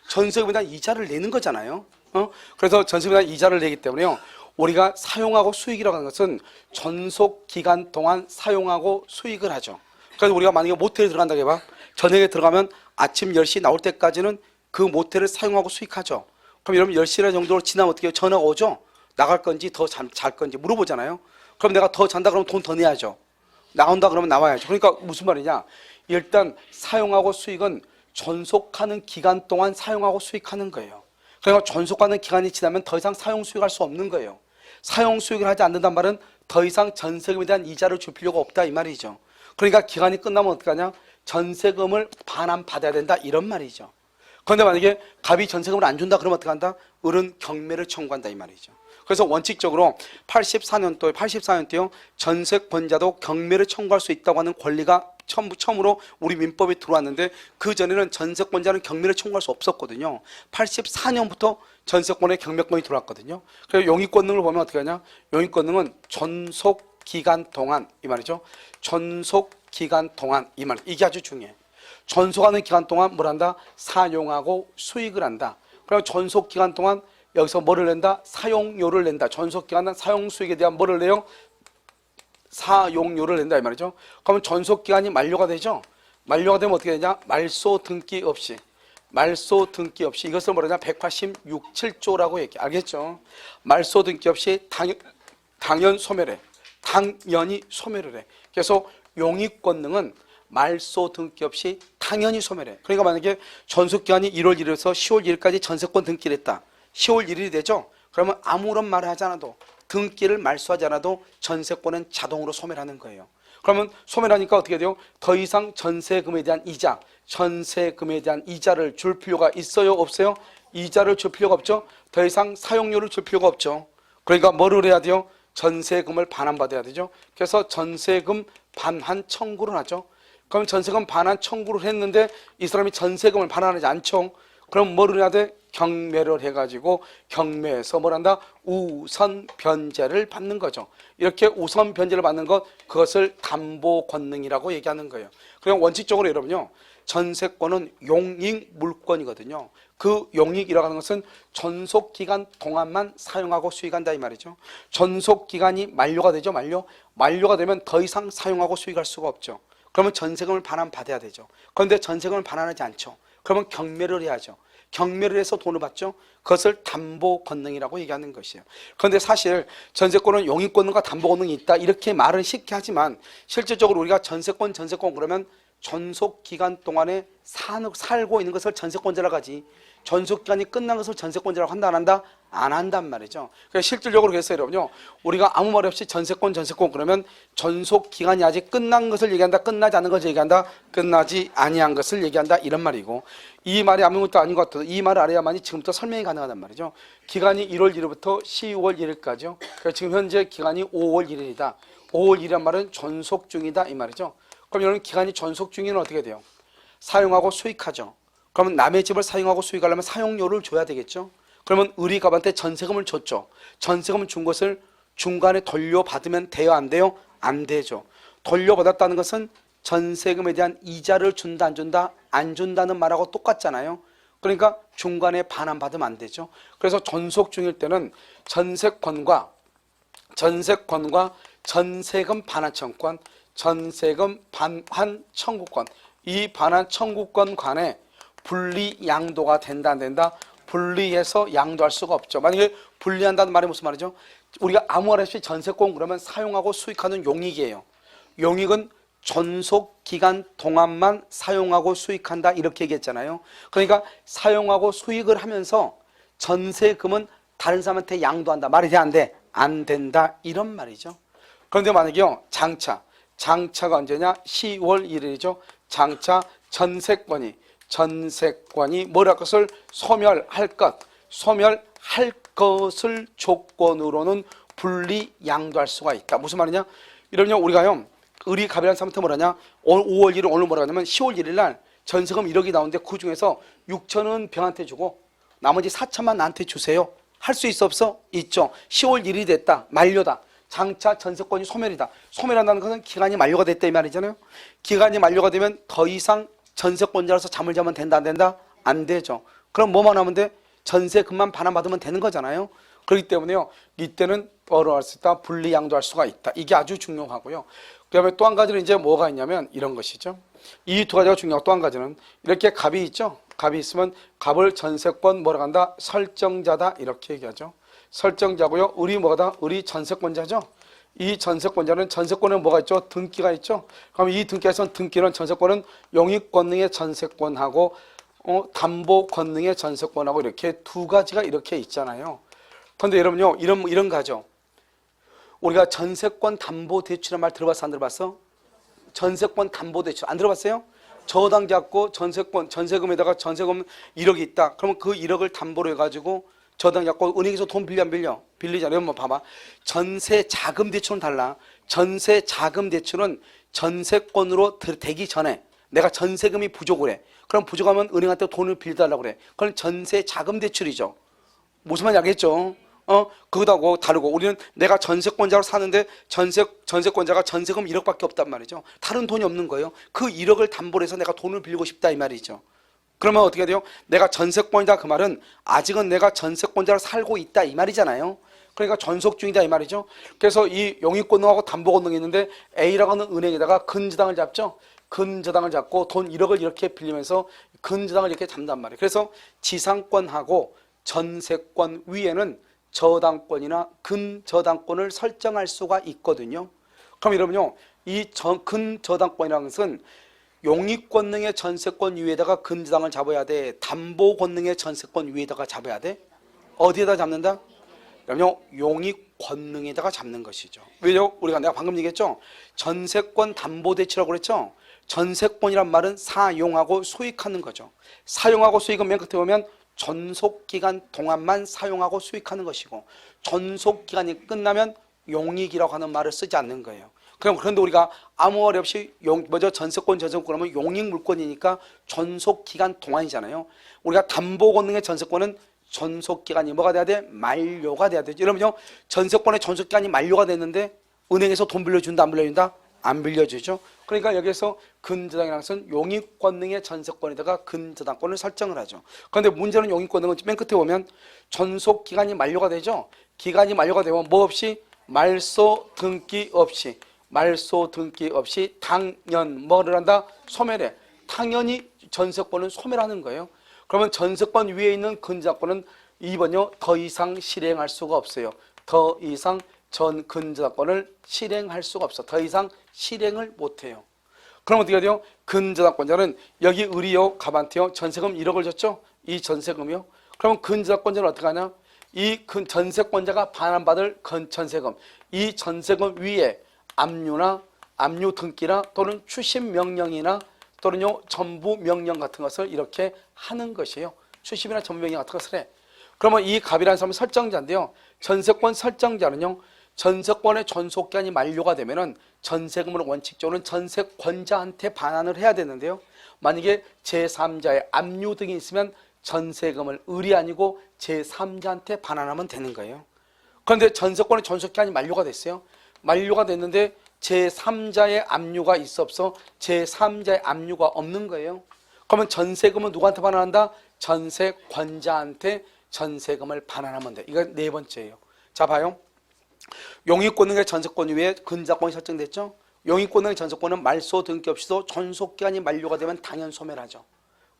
전세금에 대한 이자를 내는 거잖아요. 그래서 전세금에 대한 이자를 내기 때문에요. 우리가 사용하고 수익이라고 하는 것은 전속 기간 동안 사용하고 수익을 하죠. 그래서 우리가 만약에 모텔에 들어간다고 해봐. 저녁에 들어가면 아침 10시 나올 때까지는 그 모텔을 사용하고 수익하죠. 그럼 여러분 10시나 정도로 지나면 어떻게 해요? 전화가 오죠? 나갈 건지 더 잘 건지 물어보잖아요. 그럼 내가 더 잔다 그러면 돈 더 내야죠. 나온다 그러면 나와야죠. 그러니까 무슨 말이냐? 일단 사용하고 수익은 전속하는 기간 동안 사용하고 수익하는 거예요. 그러니까 전속하는 기간이 지나면 더 이상 사용 수익할 수 없는 거예요. 사용 수익을 하지 않는단 말은 더 이상 전세금에 대한 이자를 줄 필요가 없다 이 말이죠. 그러니까 기간이 끝나면 어떻게 하냐? 전세금을 반환 받아야 된다 이런 말이죠. 그런데 만약에 갑이 전세금을 안 준다 그러면 어떻게 한다? 을은 경매를 청구한다 이 말이죠. 그래서 원칙적으로 84년도에요. 전세권자도 경매를 청구할 수 있다고 하는 권리가 처음으로 우리 민법에 들어왔는데 그전에는 전세권자는 경매를 청구할 수 없었거든요. 84년부터 전세권에 경매권이 들어왔거든요. 그래서 용익권능을 보면 어떻게 하냐? 용익권능은 전속기간 동안 이 말이죠. 전속기간 동안 이 말. 이게 아주 중요해. 전속하는 기간 동안 뭘 한다? 사용하고 수익을 한다. 그리고 전속기간 동안 여기서 뭐를 낸다? 사용료를 낸다. 전속기간은 사용수익에 대한 뭐를 내요? 사용료를 낸다 이 말이죠. 그러면 전속기간이 만료가 되죠. 만료가 되면 어떻게 되냐? 말소 등기 없이 이것을 뭐라냐? 186, 7조라고 얘기해. 알겠죠? 말소 등기 없이 당연 소멸해. 당연히 소멸을 해. 그래서 용익권능은 말소 등기 없이 당연히 소멸해. 그러니까 만약에 전속기간이 1월 1일에서 10월 1일까지 전세권 등기를 했다. 10월 1일이 되죠? 그러면 아무런 말을 하지 않아도 등기를 말소하지 않아도 전세권은 자동으로 소멸하는 거예요. 그러면 소멸하니까 어떻게 돼요? 더 이상 전세금에 대한 이자를 줄 필요가 있어요? 없어요? 이자를 줄 필요가 없죠? 더 이상 사용료를 줄 필요가 없죠. 그러니까 뭐를 해야 돼요? 전세금을 반환받아야 되죠. 그래서 전세금 반환 청구를 하죠. 그럼 전세금 반환 청구를 했는데 이 사람이 전세금을 반환하지 않죠. 그럼 뭐를 해야 돼? 경매를 해가지고 경매에서 뭘 한다? 우선 변제를 받는 거죠. 이렇게 우선 변제를 받는 것, 그것을 담보 권능이라고 얘기하는 거예요. 그냥 원칙적으로 여러분요, 전세권은 용익 물권이거든요. 그 용익이라고 하는 것은 전속 기간 동안만 사용하고 수익한다 이 말이죠. 전속 기간이 만료가 되죠. 만료가 되면 더 이상 사용하고 수익할 수가 없죠. 그러면 전세금을 반환받아야 되죠. 그런데 전세금을 반환하지 않죠. 그러면 경매를 해야죠. 경매를 해서 돈을 받죠. 그것을 담보 권능이라고 얘기하는 것이에요. 그런데 사실 전세권은 용익권능과 담보 권능이 있다 이렇게 말은 쉽게 하지만 실질적으로 우리가 전세권 그러면 전속 기간 동안에 살고 있는 것을 전세권자라고 하지, 전속 기간이 끝난 것을 전세권자라고 한다 안 한다? 안 한단 말이죠. 그래서 실질적으로 그래서 여러분요, 우리가 아무 말 없이 전세권 그러면 전속 기간이 아직 끝난 것을 얘기한다, 끝나지 않은 것을 얘기한다, 끝나지 아니한 것을 얘기한다 이런 말이고, 이 말이 아무것도 아닌 것 같아도 이 말을 알아야만이 지금부터 설명이 가능하단 말이죠. 기간이 1월 1일부터 10월 1일까지요. 그래서 지금 현재 기간이 5월 1일이다. 5월 1일이란 말은 전속 중이다 이 말이죠. 그럼 여러분 기간이 전속 중이면 어떻게 돼요? 사용하고 수익하죠. 그러면 남의 집을 사용하고 수익하려면 사용료를 줘야 되겠죠. 그러면 을이갑한테 전세금을 줬죠. 전세금을 준 것을 중간에 돌려받으면 돼요 안 돼요? 안 되죠. 돌려받았다는 것은 전세금에 대한 이자를 준다 안 준다? 안 준다는 말하고 똑같잖아요. 그러니까 중간에 반환받으면 안 되죠. 그래서 전속 중일 때는 전세권과 전세금 반환 청구권, 전세금 반환 청구권 이 반환 청구권 간에 분리 양도가 된다 안 된다? 분리해서 양도할 수가 없죠. 만약에 분리한다는 말이 무슨 말이죠? 우리가 아무 말 없이 전세권 그러면 사용하고 수익하는 용익이에요. 용익은 존속 기간 동안만 사용하고 수익한다 이렇게 얘기했잖아요. 그러니까 사용하고 수익을 하면서 전세금은 다른 사람한테 양도한다. 말이 돼 안 돼? 안 된다 이런 말이죠. 그런데 만약에요 장차가 언제냐? 10월 1일이죠. 장차 전세권이 뭐랄 것을 소멸할 것을 조건으로는 분리 양도할 수가 있다. 무슨 말이냐? 이러면 우리가요 을이 갑이라는 사람한테 뭐라냐? 5월 1일 오늘 뭐라 하냐면 10월 1일 날 전세금 1억이 나오는데 그 중에서 6천은 병한테 주고 나머지 4천만 나한테 주세요. 할 수 있어 없어? 있죠. 10월 1일이 됐다. 만료다. 장차 전세권이 소멸이다. 소멸한다는 것은 기간이 만료가 됐다 이 말이잖아요. 기간이 만료가 되면 더 이상 전세권자로서 잠을 자면 된다 안 된다? 안 되죠. 그럼 뭐만 하면 돼? 전세금만 반환받으면 되는 거잖아요. 그렇기 때문에요 이때는 뭐로 할 수 있다? 분리 양도할 수가 있다. 이게 아주 중요하고요. 그다음에 또 한 가지는 이제 뭐가 있냐면 이런 것이죠. 이 두 가지가 중요하고 또 한 가지는 이렇게 갑이 있죠. 갑이 있으면 갑을 전세권 뭐라고 한다? 설정자다 이렇게 얘기하죠. 설정자고요. 을이 뭐가다? 을이 전세권자죠. 이 전세권자는 전세권에 뭐가 있죠? 등기가 있죠. 그럼 이 등기에서는 등기는 전세권은 용익권능의 전세권하고 담보권능의 전세권하고 이렇게 두 가지가 이렇게 있잖아요. 그런데 여러분요 이런 가죠. 우리가 전세권 담보대출이라는 말 들어봤어 안 들어봤어? 전세권 담보대출 안 들어봤어요? 저당 잡고 전세금에다가 전세금 1억이 있다. 그러면 그 1억을 담보로 해가지고 저당 잡고 은행에서 돈 빌려 안 빌려? 빌리잖아요. 한번 봐봐. 전세 자금 대출은 달라. 전세 자금 대출은 전세권으로 되기 전에 내가 전세금이 부족을 해. 그럼 부족하면 은행한테 돈을 빌려달라고 그래. 그건 전세 자금 대출이죠. 무슨 말인지 알겠죠? 그거하고 다르고 우리는 내가 전세권자로 사는데 전세권자가 전세금 1억밖에 없단 말이죠. 다른 돈이 없는 거예요. 그 1억을 담보로 해서 내가 돈을 빌리고 싶다 이 말이죠. 그러면 어떻게 돼요? 내가 전세권이다 그 말은 아직은 내가 전세권자로 살고 있다 이 말이잖아요. 그러니까 전속 중이다 이 말이죠. 그래서 이 용익권능하고 담보권능이 있는데 A라고 하는 은행에다가 근저당을 잡죠. 근저당을 잡고 돈 1억을 이렇게 빌리면서 근저당을 이렇게 잡는단 말이에요. 그래서 지상권하고 전세권 위에는 저당권이나 근저당권을 설정할 수가 있거든요. 그럼 여러분요 이 근저당권이라는 것은 용익권능의 전세권 위에다가 근저당을 잡아야 돼? 담보권능의 전세권 위에다가 잡아야 돼? 어디에다 잡는다? 그럼요 용익권능에다가 잡는 것이죠. 왜요? 내가 방금 얘기했죠. 전세권 담보대출이라고 그랬죠. 전세권이란 말은 사용하고 수익하는 거죠. 사용하고 수익은 맨 끝에 보면 존속기간 동안만 사용하고 수익하는 것이고 존속기간이 끝나면 용익이라고 하는 말을 쓰지 않는 거예요. 그런데 우리가 아무 말 없이 전세권 그러면 용익물권이니까 존속기간 동안이잖아요. 우리가 담보권능의 전세권은 존속기간이 뭐가 돼야 돼? 만료가 돼야 되죠. 여러분요 전세권의 존속기간이 만료가 됐는데 은행에서 돈 빌려준다 안 빌려준다? 안 빌려주죠. 그러니까 여기서 근저당이라는 것은 용익권능의 전세권에다가 근저당권을 설정을 하죠. 그런데 문제는 용익권능은 맨 끝에 보면 존속기간이 만료가 되죠. 기간이 만료가 되면 뭐 없이 말소 등기 없이 당연 뭐를 한다? 소멸해. 당연히 전세권은 소멸하는 거예요. 그러면 전세권 위에 있는 근저당권은 2번요 더 이상 실행할 수가 없어요. 더 이상 전 근저당권을 실행할 수가 없어. 더 이상 실행을 못해요. 그럼 어떻게 돼요? 근저당권자는 여기 을이요 갑한테요 전세금 1억을 줬죠. 이 전세금이요. 그러면 근저당권자는 어떻게 하냐? 이 전세권자가 반환받을 전세금, 이 전세금 위에 압류 등기나 또는 추심 명령이나 또는요 전부 명령 같은 것을 이렇게 하는 것이에요. 추심이나 전부 명령 같은 것을 해. 그러면 이 갑이라는 사람은 설정자인데요. 전세권 설정자는요 전세권의 존속기간이 만료가 되면은 전세금을 원칙적으로는 전세권자한테 반환을 해야 되는데요. 만약에 제3자의 압류 등이 있으면 전세금을 을이 아니고 제3자한테 반환하면 되는 거예요. 그런데 전세권의 존속기간이 만료가 됐어요. 만료가 됐는데 제3자의 압류가 있어 없어? 제3자의 압류가 없는 거예요. 그러면 전세금은 누구한테 반환한다? 전세권자한테 전세금을 반환하면 돼. 이거 네 번째예요. 자 봐요. 용익권능의 전세권 위에 근저당권이 설정됐죠. 용익권의 전세권은 말소 등기 없이도 존속기간이 만료가 되면 당연 소멸하죠.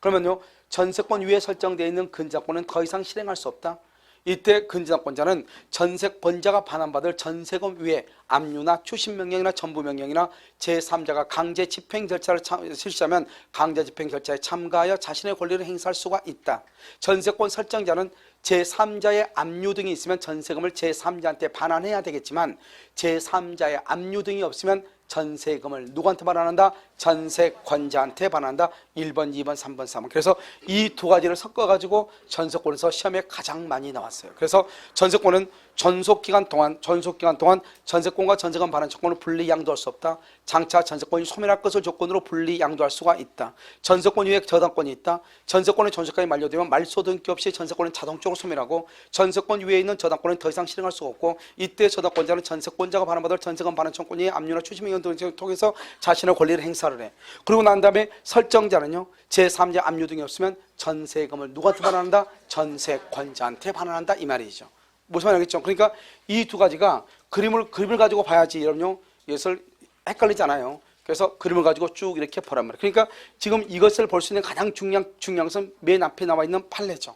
그러면요, 전세권 위에 설정되어 있는 근저당권은 더 이상 실행할 수 없다. 이때 근저당권자는 전세권자가 반환받을 전세금 위에 압류나 추심명령이나 전부명령이나 제3자가 강제 집행 절차를 실시하면 강제 집행 절차에 참가하여 자신의 권리를 행사할 수가 있다. 전세권 설정자는 제3자의 압류 등이 있으면 전세금을 제3자한테 반환해야 되겠지만 제3자의 압류 등이 없으면 전세금을 누구한테 반환한다? 전세권자한테 반환한다. 1번, 2번, 3번, 4번. 그래서 이 두 가지를 섞어가지고 전세권에서 시험에 가장 많이 나왔어요. 그래서 전세권은 전속기간 동안 전세권과 전세금 반환 조건을 분리 양도할 수 없다. 장차 전세권이 소멸할 것을 조건으로 분리 양도할 수가 있다. 전세권 위에 저당권이 있다. 전세권의 존속기간이 만료되면 말소 등기 없이 전세권은 자동적으로 소멸하고 전세권 위에 있는 저당권은 더 이상 실행할 수가 없고 이때 저당권자는 전세권자가 반환받을 전세금 반환 청구권이 압류나 추심명령 등을 통해서 자신의 권리를 행사를 해. 그리고 난 다음에 설정자는요, 제3자 압류 등이 없으면 전세금을 누구한테 반환한다? 전세권자한테 반환한다 이 말이죠. 무슨 말이겠죠? 그러니까 이 두 가지가 그림을 가지고 봐야지 여러분요, 이것을 헷갈리잖아요. 그래서 그림을 가지고 쭉 이렇게 보란 말이에요. 그러니까 지금 이것을 볼 수 있는 가장 중요한 것은 맨 앞에 나와 있는 판례죠.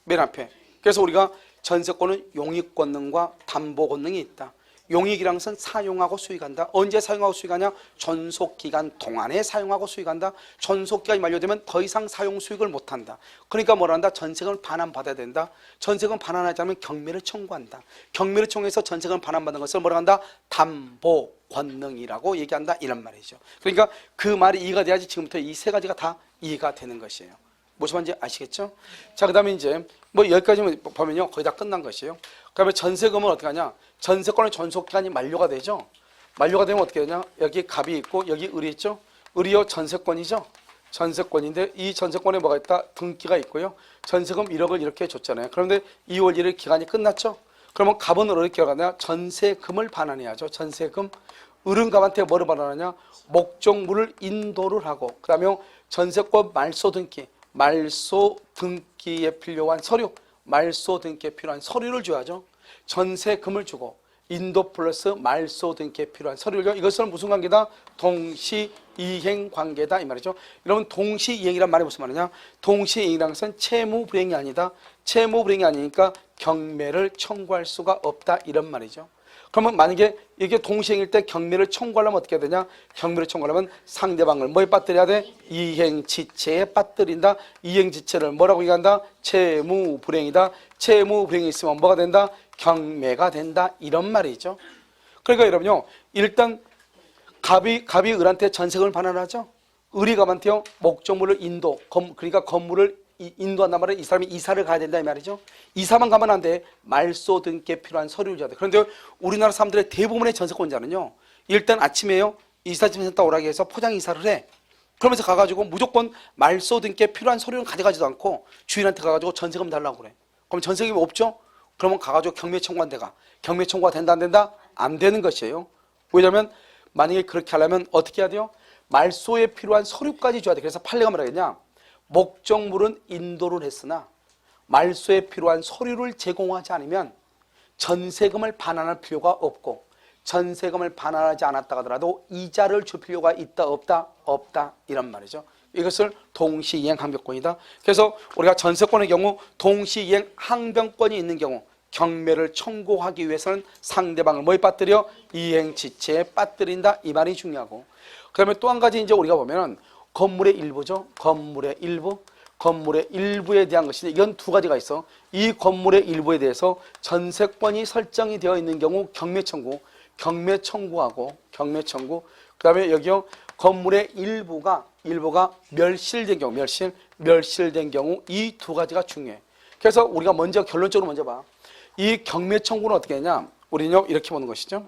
맨 앞에. 그래서 우리가 전세권은 용익권능과 담보권능이 있다. 용익이라는 것은 사용하고 수익한다. 언제 사용하고 수익하냐? 존속기간 동안에 사용하고 수익한다. 존속기간이 만료되면 더 이상 사용 수익을 못한다. 그러니까 뭐라 한다? 전세금을 반환받아야 된다. 전세금 반환하지 않으면 경매를 청구한다. 경매를 청구해서 전세금 반환받은 것을 뭐라 한다? 담보권능이라고 얘기한다 이런 말이죠. 그러니까 그 말이 이해가 돼야지 지금부터 이 세 가지가 다 이해가 되는 것이에요. 무슨 말인지 아시겠죠? 자, 그 다음에 이제 뭐 여기까지 보면요, 거의 다 끝난 것이에요. 그 다음에 전세금은 어떻게 하냐? 전세권의 존속기간이 만료가 되죠. 만료가 되면 어떻게 되냐? 여기 갑이 있고 여기 을이 있죠. 을이요 전세권이죠. 전세권인데 이 전세권에 뭐가 있다? 등기가 있고요. 전세금 1억을 이렇게 줬잖아요. 그런데 2월 1일 기간이 끝났죠. 그러면 갑은 을을 어떻게 하냐? 전세금을 반환해야죠. 전세금. 을은 갑한테 뭐를 반환하냐? 목적물을 인도를 하고, 그 다음에 전세권 말소 등기. 말소 등기에 필요한 서류, 말소 등기에 필요한 서류를 줘야죠. 전세금을 주고 인도 플러스 말소 등기에 필요한 서류를 줘. 이것은 무슨 관계다? 동시이행 관계다 이 말이죠. 여러분 동시이행이란 말이 무슨 말이냐? 동시이행이라는 것은 채무불이행이 아니다. 채무불이행이 아니니까 경매를 청구할 수가 없다 이런 말이죠. 그러면 만약에 이게 동시행일 때 경매를 청구하려면 어떻게 해야 되냐? 경매를 청구하려면 상대방을 뭐에 빠뜨려야 돼? 이행지체에 빠뜨린다. 이행지체를 뭐라고 얘기한다? 채무불이행이다. 채무불이행이 있으면 뭐가 된다? 경매가 된다 이런 말이죠. 그러니까 여러분요, 일단 갑이 을한테 전세금을 반환하죠. 을이 갑한테요 목적물을 인도, 그러니까 건물을 인도한단 말은 이 사람이 이사를 가야 된다 이 말이죠. 이사만 가면 안 돼. 말소 등기에 필요한 서류를 줘야 돼. 그런데 우리나라 사람들의 대부분의 전세권자는요, 일단 아침에요 이사짐 센터 오라고 해서 포장 이사를 해. 그러면서 가가지고 무조건 말소 등기에 필요한 서류는 가져가지도 않고 주인한테 가가지고 전세금 달라고 그래. 그럼 전세금이 없죠? 그러면 가가지고 경매 청구한데 가. 경매 청구가 된다 안 된다? 안 되는 것이에요. 왜냐하면 만약에 그렇게 하려면 어떻게 해야 돼요? 말소에 필요한 서류까지 줘야 돼. 그래서 판례가 뭐라 했냐? 목적물은 인도를 했으나 말소에 필요한 서류를 제공하지 않으면 전세금을 반환할 필요가 없고, 전세금을 반환하지 않았다 하더라도 이자를 줄 필요가 있다 없다? 없다 이런 말이죠. 이것을 동시이행 항변권이다. 그래서 우리가 전세권의 경우 동시이행 항변권이 있는 경우 경매를 청구하기 위해서는 상대방을 뭐에 빠뜨려? 이행지체에 빠뜨린다 이 말이 중요하고, 그 다음에 또 한 가지 이제 우리가 보면은 건물의 일부죠. 건물의 일부에 대한 것인데 이건 두 가지가 있어. 이 건물의 일부에 대해서 전세권이 설정이 되어 있는 경우 경매 청구하고 그 다음에 여기요 건물의 일부가 멸실된 경우 멸실된 경우 이 두 가지가 중요해. 그래서 우리가 먼저 결론적으로 먼저 봐. 이 경매 청구는 어떻게 하냐? 우리는요 이렇게 보는 것이죠.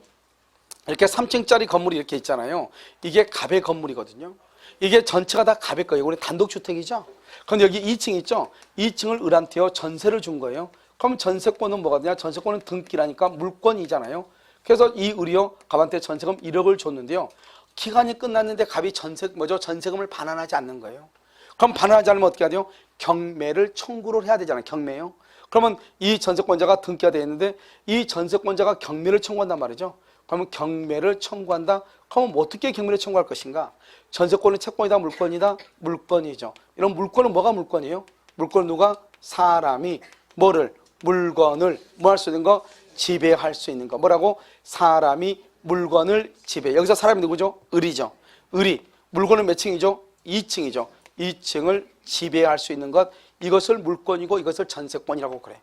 이렇게 3층짜리 건물이 이렇게 있잖아요. 이게 갑의 건물이거든요. 이게 전체가 다 갑의 거예요. 우리 단독주택이죠. 그런데 여기 2층 있죠. 2층을 을한테요 전세를 준 거예요. 그럼 전세권은 뭐가 되냐? 전세권은 등기라니까 물권이잖아요. 그래서 이 을이요 갑한테 전세금 1억을 줬는데요. 기간이 끝났는데 갑이 전세금을 반환하지 않는 거예요. 그럼 반환하지 않으면 어떻게 해야 돼요? 경매를 청구를 해야 되잖아요. 경매요. 그러면 이 전세권자가 등기가 되어 있는데 이 전세권자가 경매를 청구한단 말이죠. 그러면 경매를 청구한다. 그러면 뭐 어떻게 경매를 청구할 것인가? 전세권은 채권이다, 물권이다? 물건이죠. 이런 물건은 뭐가 물건이에요? 물건은 누가? 사람이 뭐를? 물건을 뭐 할 수 있는 거? 지배할 수 있는 거. 뭐라고? 사람이 물건을 지배. 여기서 사람이 누구죠? 을이죠. 을이 물건은 몇 층이죠? 2층이죠. 2층을 지배할 수 있는 것, 이것을 물건이고 이것을 전세권이라고 그래.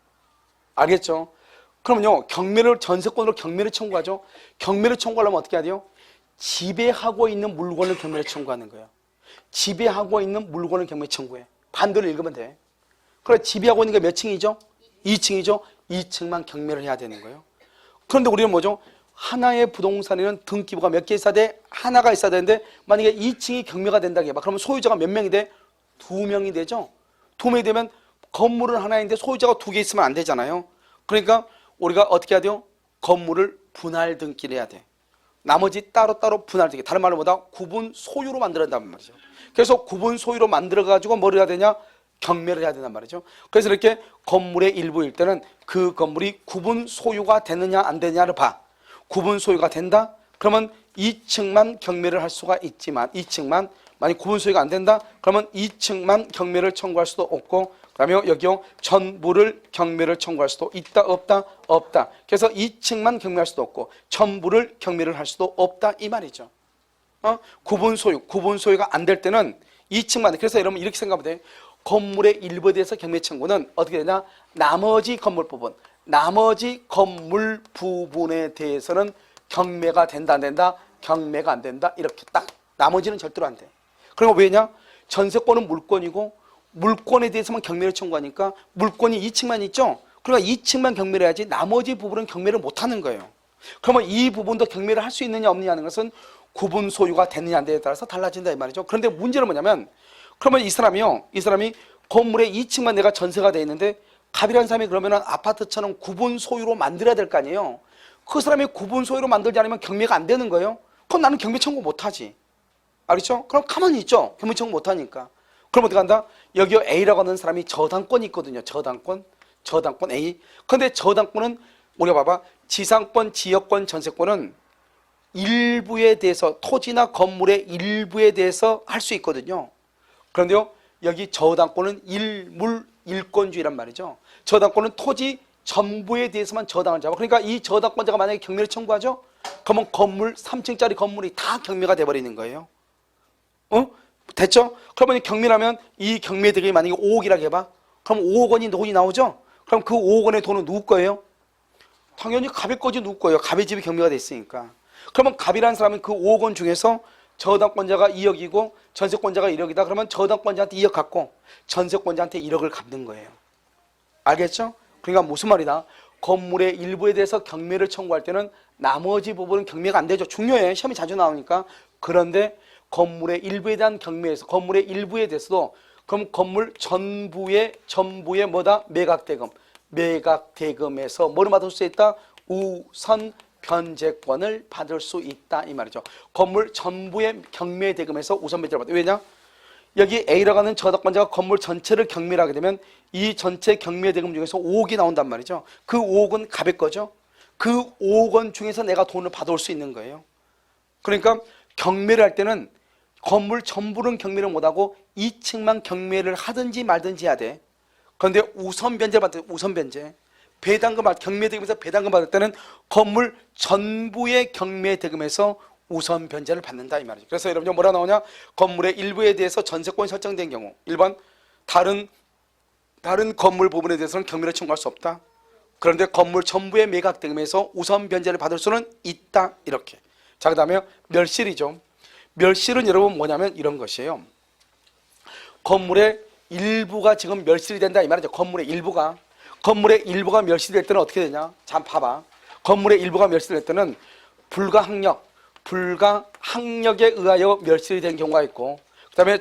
알겠죠? 그러면요, 전세권으로 경매를 청구하죠. 경매를 청구하려면 어떻게 해야 돼요? 지배하고 있는 물건을 경매를 청구하는 거예요. 지배하고 있는 물건을 경매 청구해. 반대로 읽으면 돼. 그래, 지배하고 있는 게 몇 층이죠? 2층이죠. 2층만 경매를 해야 되는 거예요. 그런데 우리는 뭐죠? 하나의 부동산에는 등기부가 몇 개 있어야 돼? 하나가 있어야 되는데 만약에 2층이 경매가 된다고 해봐. 그러면 소유자가 몇 명이 돼? 2명이 되죠. 2명이 되면 건물은 하나인데 소유자가 2개 있으면 안 되잖아요. 그러니까 우리가 어떻게 해야 돼요? 건물을 분할 등기를 해야 돼. 나머지 따로따로 분할 등기. 다른 말로 보다 구분 소유로 만들어낸단 말이죠. 그래서 구분 소유로 만들어가지고 뭘 해야 되냐? 경매를 해야 된단 말이죠. 그래서 이렇게 건물의 일부일 때는 그 건물이 구분 소유가 되느냐 안 되느냐를 봐. 구분 소유가 된다? 그러면 2층만 경매를 할 수가 있지만 2층만, 만약 구분 소유가 안 된다? 그러면 2층만 경매를 청구할 수도 없고, 그 다음에 여기요 전부를 경매를 청구할 수도 있다 없다? 없다. 그래서 2층만 경매할 수도 없고 전부를 경매를 할 수도 없다 이 말이죠. 구분 소유가 안 될 때는 2층만. 그래서 여러분 이렇게 생각하면 돼. 건물의 일부에 대해서 경매 청구는 어떻게 되냐? 나머지 건물 부분에 대해서는 경매가 된다 안 된다? 경매가 안 된다. 이렇게 딱. 나머지는 절대로 안 돼. 그리고 왜냐? 전세권은 물건이고 물건에 대해서만 경매를 청구하니까 물건이 2층만 있죠? 그러니까 2층만 경매를 해야지 나머지 부분은 경매를 못 하는 거예요. 그러면 이 부분도 경매를 할 수 있느냐 없느냐 하는 것은 구분 소유가 되느냐 안 되느냐에 따라서 달라진다 이 말이죠. 그런데 문제는 뭐냐면, 그러면 이 사람이 건물에 2층만 내가 전세가 돼 있는데 갑이라는 사람이 그러면은 아파트처럼 구분 소유로 만들어야 될 거 아니에요. 그 사람이 구분 소유로 만들지 않으면 경매가 안 되는 거예요. 그럼 나는 경매 청구 못 하지. 알겠죠? 그럼 가만히 있죠. 경매 청구 못 하니까. 그럼 어떻게 한다? 여기 A라고 하는 사람이 저당권이 있거든요. 저당권 A. 근데 저당권은 우리가 봐봐. 지상권, 지역권, 전세권은 일부에 대해서, 토지나 건물의 일부에 대해서 할 수 있거든요. 그런데요, 여기 저당권은 일권주의란 말이죠. 저당권은 토지 전부에 대해서만 저당을 잡아. 그러니까 이 저당권자가 만약에 경매를 청구하죠? 그러면 건물 3층짜리 건물이 다 경매가 돼버리는 거예요. 됐죠? 그러면 경매라면 이 경매 대금이 만약에 5억이라고 해봐. 그럼 5억 원이 돈이 나오죠? 그럼 그 5억 원의 돈은 누구 거예요? 당연히 갑의 거지. 누구 거예요? 갑의 집이 경매가 됐으니까. 그러면 갑이라는 사람은 그 5억 원 중에서 저당권자가 2억이고 전세권자가 1억이다. 그러면 저당권자한테 2억 갖고 전세권자한테 1억을 갚는 거예요. 알겠죠? 그러니까 무슨 말이다? 건물의 일부에 대해서 경매를 청구할 때는 나머지 부분은 경매가 안 되죠. 중요해. 시험이 자주 나오니까. 그런데 건물의 일부에 대한 경매에서, 건물의 일부에 대해서도, 그럼 건물 전부의 뭐다? 매각대금에서 뭐를 받을 수 있다? 우선 변제권을 받을 수 있다 이 말이죠. 건물 전부의 경매대금에서 우선 변제를 받아. 왜냐? 여기 A라고 하는 저당권자가 건물 전체를 경매를 하게 되면 이 전체 경매대금 중에서 5억이 나온단 말이죠. 그 5억은 갑의 거죠. 그 5억 원 중에서 내가 돈을 받아올 수 있는 거예요. 그러니까 경매를 할 때는 건물 전부는 경매를 못하고 2층만 경매를 하든지 말든지 해야 돼. 그런데 우선 변제를 받을 때, 우선 변제, 경매대금에서 배당금 받을 때는 건물 전부의 경매대금에서 우선 변제를 받는다 이 말이죠. 그래서 여러분이 뭐라 나오냐? 건물의 일부에 대해서 전세권이 설정된 경우 1번 다른 건물 부분에 대해서는 경매를 청구할 수 없다. 그런데 건물 전부의 매각대금에서 우선 변제를 받을 수는 있다 이렇게. 자, 그 다음에 멸실이죠. 멸실은 여러분 뭐냐면 이런 것이에요. 건물의 일부가 지금 멸실이 된다 이 말이죠. 건물의 일부가 멸실이 될 때는 어떻게 되냐? 자, 봐봐. 건물의 일부가 멸실이 될 때는 불가항력에 의하여 멸실이 된 경우가 있고, 그 다음에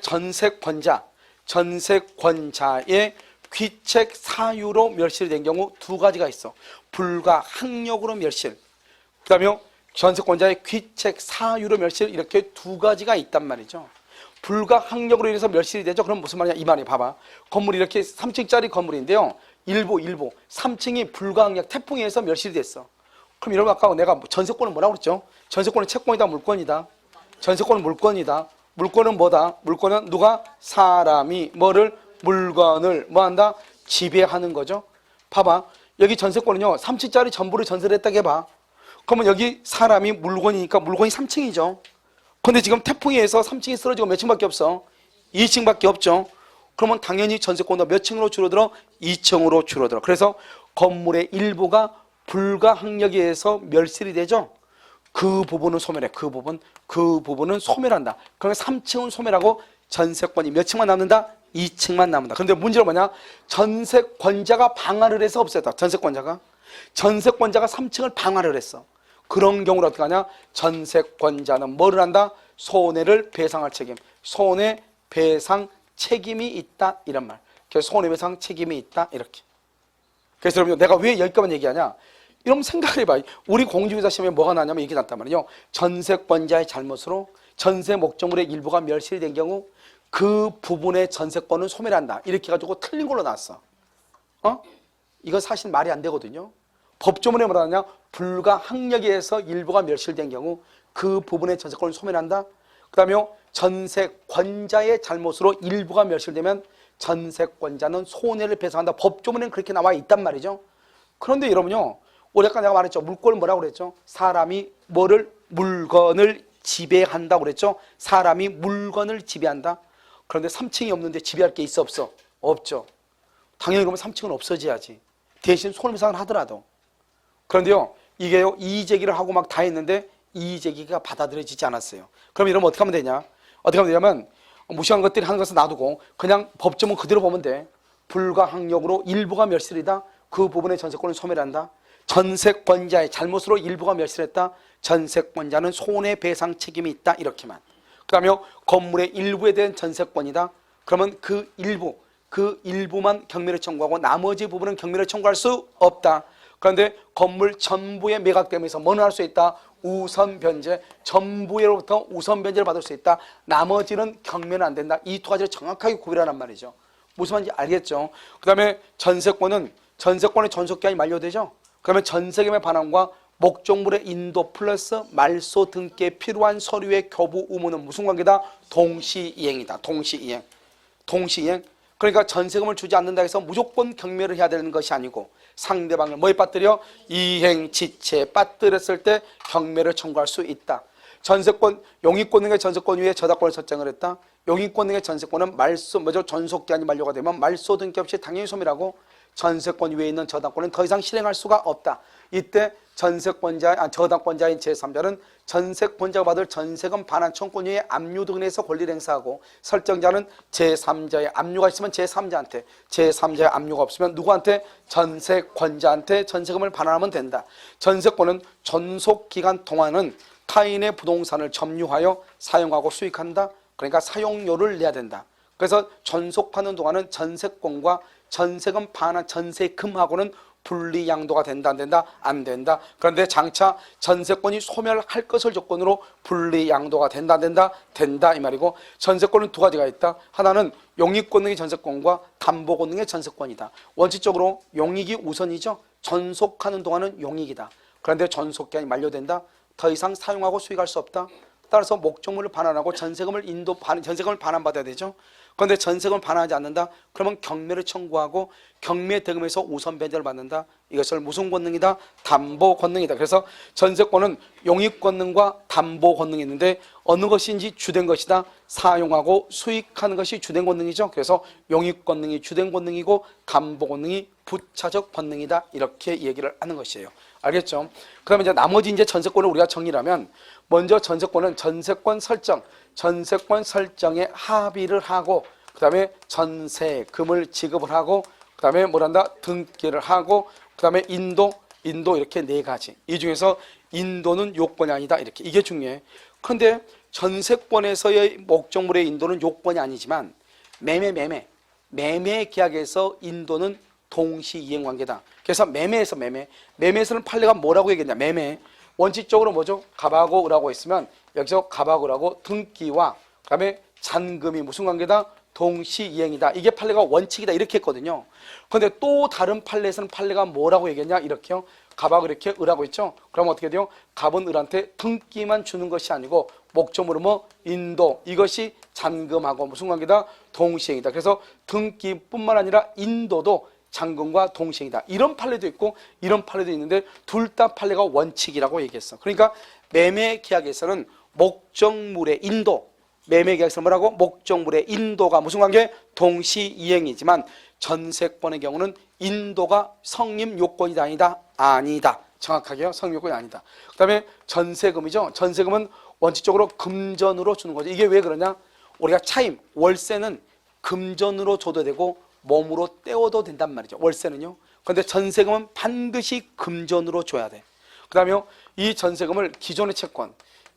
전세권자의 귀책 사유로 멸실이 된 경우 두 가지가 있어. 불가항력으로 멸실, 그 다음에 전세권자의 귀책 사유로 멸실, 이렇게 두 가지가 있단 말이죠. 불가항력으로 인해서 멸실이 되죠. 그럼 무슨 말이냐? 이 말이 봐봐. 건물이 이렇게 3층짜리 건물인데요. 일부 3층이 불가항력 태풍에 의해서 멸실이 됐어. 그럼 여러분 아까 내가 전세권은 뭐라고 그랬죠? 전세권은 채권이다, 물권이다. 전세권은 물권이다. 물권은 뭐다? 물권은 누가? 사람이 뭐를? 물건을 뭐한다? 지배하는 거죠. 봐봐. 여기 전세권은요 3층짜리 전부를 전세를 했다고 해봐. 그러면 여기 사람이 물건이니까 물건이 3층이죠. 근데 지금 태풍에 의해서 3층이 쓰러지고 몇 층밖에 없어? 2층밖에 없죠. 그러면 당연히 전세권도 몇 층으로 줄어들어? 2층으로 줄어들어. 그래서 건물의 일부가 불가항력에 의해서 멸실이 되죠. 그 부분은 소멸해. 그 부분은 소멸한다. 그러니까 3층은 소멸하고 전세권이 몇 층만 남는다? 2층만 남는다. 그런데 문제는 뭐냐? 전세권자가 방화를 해서 없앴다. 전세권자가 3층을 방화를 했어. 그런 경우를 어떻게 하냐? 전세권자는 뭐를 한다? 손해를 배상할 책임. 손해배상 책임이 있다. 이런 말. 그래서 손해배상 책임이 있다. 이렇게. 그래서 여러분 내가 왜 여기까지만 얘기하냐? 여러분 생각해봐. 우리 공직유사 시험에 뭐가 나냐면 이게 났단 말이에요. 전세권자의 잘못으로 전세 목적물의 일부가 멸실이 된 경우 그 부분의 전세권은 소멸한다. 이렇게 해가지고 틀린 걸로 나왔어. 이거 사실 말이 안 되거든요. 법조문에 뭐라 하냐? 불가항력에 의해서 일부가 멸실된 경우 그 부분의 전세권을 소멸한다. 그 다음에 전세권자의 잘못으로 일부가 멸실되면 전세권자는 손해를 배상한다. 법조문에는 그렇게 나와 있단 말이죠. 그런데 여러분요, 우리 아까 내가 말했죠. 물권은 뭐라고 그랬죠? 사람이 물건을 지배한다고 그랬죠. 사람이 물건을 지배한다. 그런데 3층이 없는데 지배할 게 있어 없어? 없죠. 당연히 그러면 3층은 없어져야지. 대신 손해배상을 하더라도. 그런데요, 이게요, 이의제기를 하고 막 다 했는데 이의제기가 받아들여지지 않았어요. 그럼 이러면 어떻게 하면 되냐? 어떻게 하면 되냐면 무시한 것들이 하는 것을 놔두고 그냥 법조문 그대로 보면 돼. 불가항력으로 일부가 멸실이다. 그 부분의 전세권을 소멸한다. 전세권자의 잘못으로 일부가 멸실했다. 전세권자는 손해배상 책임이 있다. 이렇게만. 그 다음에 건물의 일부에 대한 전세권이다. 그러면 그 일부만 경매를 청구하고 나머지 부분은 경매를 청구할 수 없다. 그런데 건물 전부의 매각되면서 뭐는 할 수 있다? 우선 변제, 전부로부터 우선 변제를 받을 수 있다. 나머지는 경매는 안 된다. 이 두 가지를 정확하게 구별하란 말이죠. 무슨 말인지 알겠죠? 그 다음에 전세권의 전속기한이 만료되죠. 그러면 전세금의 반환과 목적물의 인도 플러스 말소 등기에 필요한 서류의 교부 의무는 무슨 관계다? 동시이행이다. 동시이행. 그러니까 전세금을 주지 않는다 해서 무조건 경매를 해야 되는 것이 아니고 상대방을 뭐에 빠뜨려? 이행지체에 빠뜨렸을 때 경매를 청구할 수 있다. 전세권, 용익권 등의 전세권 위에 저작권을 설정을 했다. 용익권 등의 전세권은 전속기한이 만료가 되면 말소 등기 없이 당연히 소멸하고 전세권 위에 있는 저당권은 더 이상 실행할 수가 없다. 이때 저당권자인 제3자는 전세권자가 받을 전세금 반환 청구권 위에 압류 등에 해서 권리를 행사하고 설정자는 제3자의 압류가 있으면 제3자한테, 제3자의 압류가 없으면 누구한테? 전세권자한테 전세금을 반환하면 된다. 전세권은 전속기간 동안은 타인의 부동산을 점유하여 사용하고 수익한다. 그러니까 사용료를 내야 된다. 그래서 전속하는 동안은 전세권과 전세금 반환 전세금하고는 분리양도가 된다 안 된다? 안 된다. 그런데 장차 전세권이 소멸할 것을 조건으로 분리양도가 된다 안 된다? 된다 이 말이고 전세권은 두 가지가 있다. 하나는 용익권 등의 전세권과 담보권 등의 전세권이다. 원칙적으로 용익이 우선이죠. 전속하는 동안은 용익이다. 그런데 전속기한이 만료된다. 더 이상 사용하고 수익할 수 없다. 따라서 목적물을 반환하고 전세금을 반환받아야 되죠. 그런데 전세금을 반환하지 않는다. 그러면 경매를 청구하고 경매 대금에서 우선 변제를 받는다. 이것을 무슨 권능이다? 담보 권능이다. 그래서 전세권은 용익 권능과 담보 권능이 있는데 어느 것인지 주된 것이다. 사용하고 수익하는 것이 주된 권능이죠. 그래서 용익 권능이 주된 권능이고 담보 권능이 부차적 권능이다. 이렇게 얘기를 하는 것이에요. 알겠죠? 그 다음에 이제 나머지 이제 전세권을 우리가 정리를 하면 먼저 전세권은 전세권 설정에 합의를 하고 그 다음에 전세금을 지급을 하고 그 다음에 뭐란다? 등기를 하고 그 다음에 인도 이렇게 네 가지. 이 중에서 인도는 요건이 아니다. 이렇게 이게 중요해. 그런데 전세권에서의 목적물의 인도는 요건이 아니지만 매매 계약에서 인도는 동시 이행 관계다. 그래서 매매에서는 판례가 뭐라고 얘기했냐? 매매 원칙적으로 뭐죠? 갑하고 을하고 있으면 여기서 갑하고 을하고 등기와 그다음에 잔금이 무슨 관계다? 동시 이행이다. 이게 판례가 원칙이다. 이렇게 했거든요. 그런데 또 다른 판례에서는 판례가 뭐라고 얘기했냐? 이렇게요. 갑하고 이렇게 을하고 있죠. 그럼 어떻게 돼요? 갑은 을한테 등기만 주는 것이 아니고 목적으로 뭐 인도, 이것이 잔금하고 무슨 관계다? 동시행이다. 그래서 등기뿐만 아니라 인도도 잔금과 동시행이다. 이런 판례도 있고 이런 판례도 있는데 둘 다 판례가 원칙이라고 얘기했어. 그러니까 매매 계약에서는 목적물의 인도, 매매 계약에서 뭐라고? 목적물의 인도가 무슨 관계? 동시이행이지만 전세권의 경우는 인도가 성립 요건이다 아니다? 아니다. 정확하게요. 성립 요건이 아니다. 그 다음에 전세금이죠. 전세금은 원칙적으로 금전으로 주는 거죠. 이게 왜 그러냐? 우리가 차임, 월세는 금전으로 줘도 되고 몸으로 떼어도 된단 말이죠. 월세는요. 그런데 전세금은 반드시 금전으로 줘야 돼. 그 다음에 이 전세금을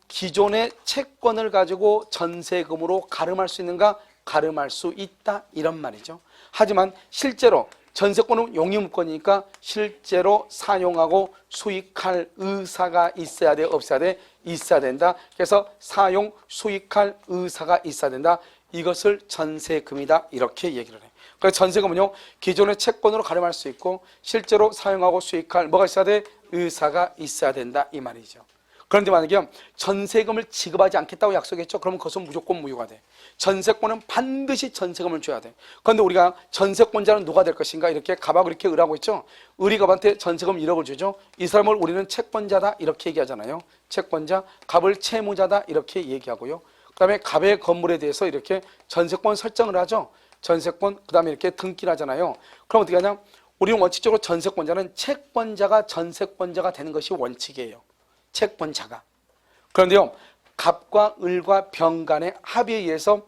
기존의 채권을 가지고 전세금으로 가름할 수 있는가? 가름할 수 있다 이런 말이죠. 하지만 실제로 전세권은 용의물권이니까 실제로 사용하고 수익할 의사가 있어야 돼? 없어야 돼? 있어야 된다. 그래서 사용, 수익할 의사가 있어야 된다. 이것을 전세금이다 이렇게 얘기를 해. 그래서 전세금은요 기존의 채권으로 가름할 수 있고 실제로 사용하고 수익할 뭐가 있어야 돼? 의사가 있어야 된다 이 말이죠. 그런데 만약에 전세금을 지급하지 않겠다고 약속했죠. 그러면 그것은 무조건 무효가 돼. 전세권은 반드시 전세금을 줘야 돼. 그런데 우리가 전세권자는 누가 될 것인가? 이렇게 갑하고 이렇게 을하고 있죠. 을이 갑한테 전세금 1억을 주죠. 이 사람을 우리는 채권자다 이렇게 얘기하잖아요. 채권자, 갑을 채무자다 이렇게 얘기하고요. 그 다음에 갑의 건물에 대해서 이렇게 전세권 설정을 하죠. 전세권, 그 다음에 이렇게 등기를 하잖아요. 그럼 어떻게 하냐? 우리는 원칙적으로 전세권자는 채권자가 전세권자가 되는 것이 원칙이에요. 채권자가. 그런데요 갑과 을과 병 간의 합의에 의해서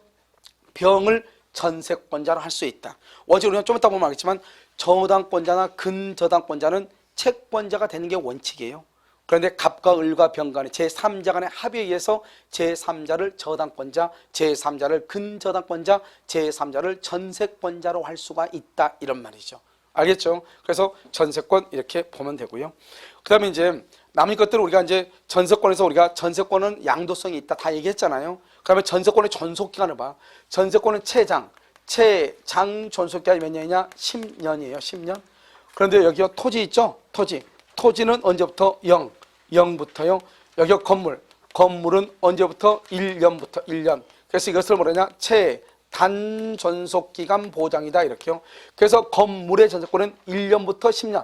병을 전세권자로 할 수 있다. 어제 우리가 좀 이따 보면 알겠지만 저당권자나 근저당권자는 채권자가 되는 게 원칙이에요. 그런데 갑과 을과 병 간의 제3자 간의 합의에 의해서 제3자를 저당권자, 제3자를 근저당권자, 제3자를 전세권자로 할 수가 있다 이런 말이죠. 알겠죠? 그래서 전세권 이렇게 보면 되고요. 그 다음에 이제 남은 것들은 우리가 이제 전세권에서 우리가 전세권은 양도성이 있다 다 얘기했잖아요. 그 다음에 전세권의 존속기간을 봐. 전세권은 채장 존속기간이 몇 년이냐? 10년이에요. 10년. 그런데 여기 토지 있죠? 토지는 언제부터? 0부터요. 여기 건물은 언제부터? 1년부터 1년. 그래서 이것을 뭐냐냐? 단존속기간 보장이다 이렇게요. 그래서 건물의 전세권은 1년부터 10년,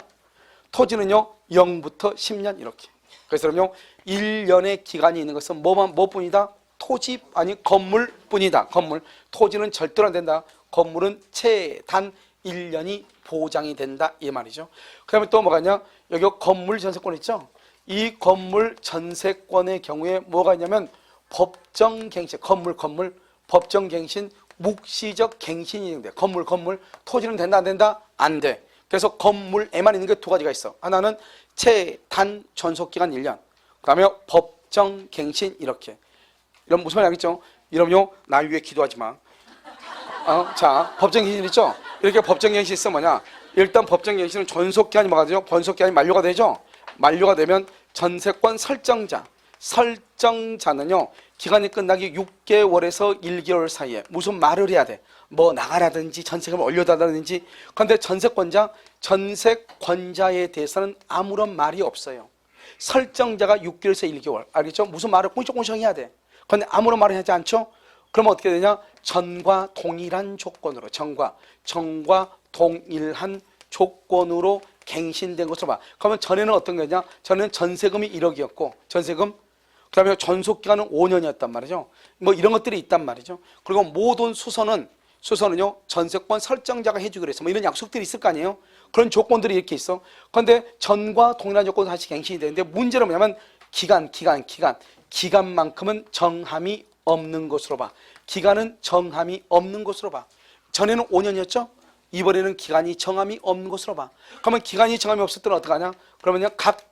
토지는요 0부터 10년 이렇게. 그래서 그럼요 1년의 기간이 있는 것은 뭐뿐이다? 토지 아니 건물뿐이다. 건물. 토지는 절대로 안 된다. 건물은 최단 1년이 보장이 된다 이 말이죠. 그 다음에 또 뭐가 있냐? 여기 건물 전세권 있죠. 이 건물 전세권의 경우에 뭐가 있냐면 법정갱신, 건물 법정갱신, 묵시적 갱신이 돼. 건물 토지는 된다 안 된다? 안 돼. 그래서 건물에만 있는 게 두 가지가 있어. 하나는 최단 존속기간 1년, 그 다음에 법정갱신 이렇게. 이런 무슨 말인지 알겠죠? 이러면요 나 위에 기도하지 마. 자 법정갱신 있죠? 이렇게 법정갱신 있으면 뭐냐? 일단 법정갱신은 존속기간이 뭐가 되죠? 존속기간이 만료가 되죠? 만료가 되면 전세권 설정자는요 기간이 끝나기 6개월에서 1개월 사이에 무슨 말을 해야 돼. 뭐 나가라든지 전세금을 올려달라든지. 그런데 전세권자에 대해서는 아무런 말이 없어요. 설정자가 6개월에서 1개월 알겠죠? 무슨 말을 꽁시꽁시 해야 돼. 그런데 아무런 말을 하지 않죠? 그러면 어떻게 되냐? 전과 동일한 조건으로 정과 동일한 조건으로 갱신된 것으로 봐. 그러면 전에는 어떤 거냐? 전에는 전세금이 1억이었고 전세금 그 다음에 존속기간은 5년이었단 말이죠. 뭐 이런 것들이 있단 말이죠. 그리고 모든 수선은요 전세권 설정자가 해주기로 했어. 뭐 이런 약속들이 있을 거 아니에요. 그런 조건들이 이렇게 있어. 그런데 전과 동일한 조건으로 다시 갱신이 되는데 문제는 뭐냐면 기간만큼은 정함이 없는 것으로 봐. 기간은 정함이 없는 것으로 봐. 전에는 5년이었죠. 이번에는 기간이 정함이 없는 것으로 봐. 그러면 기간이 정함이 없을 때는 어떡하냐? 그러면요 각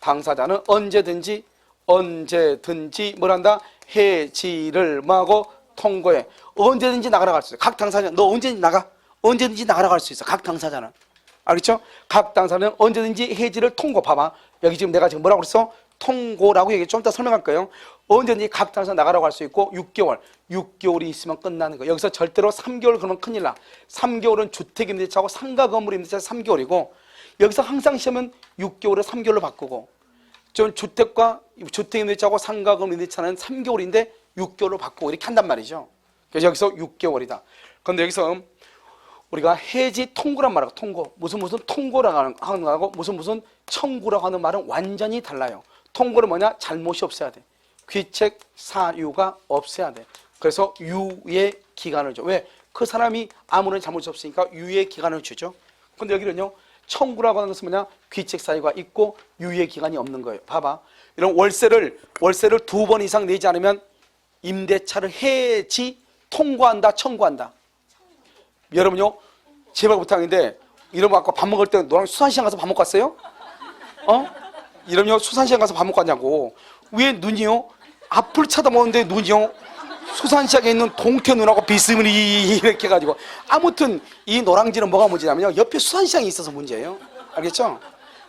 당사자는 언제든지 뭘한다? 해지를 뭐하고 통고해. 언제든지 나가라 갈 수 있어. 각 당사자 너 언제든지 나가라 갈 수 있어. 각 당사자는. 알겠죠? 각 당사자는 언제든지 해지를 통고. 봐봐. 여기 지금 내가 지금 뭐라고 그랬어? 통고라고 얘기 좀 이따 설명할 거예요. 언제든지 각당에서 나가라고 할 수 있고 6개월이 있으면 끝나는 거예요. 여기서 절대로 3개월 그러면 큰일 나. 3개월은 주택임대차하고 상가 건물 임대차 3개월이고 여기서 항상 시험은 6개월을 3개월로 바꾸고 좀 주택임대차하고 상가 건물 임대차는 3개월인데 6개월로 바꾸고 이렇게 한단 말이죠. 그래서 여기서 6개월이다. 그런데 여기서 우리가 해지 통고란 말하고 통고 무슨 통고라고 하는 거하고 무슨 청구라고 하는 말은 완전히 달라요. 통고는 뭐냐? 잘못이 없어야 돼. 귀책 사유가 없어야 돼. 그래서 유예 기간을 줘. 왜? 그 사람이 아무런 잘못이 없으니까 유예 기간을 주죠. 근데 여기는요, 청구라고 하는 것은 뭐냐? 귀책 사유가 있고 유예 기간이 없는 거예요. 봐봐. 이런 월세를 2번 이상 내지 않으면 임대차를 해지 통고한다, 청구한다. 여러분요, 제발 부탁인데 이러면 아까 밥 먹을 때 너랑 수산시장 가서 밥 먹고 왔어요? 이러면 수산시장 가서 밥 먹고 왔냐고. 왜 눈이요? 앞을 쳐다보는데 눈이요? 수산시장에 있는 동태 눈하고 비스무리 이렇게 해가지고. 아무튼 이 노랑지는 뭐가 문제냐면요, 옆에 수산시장이 있어서 문제예요. 알겠죠?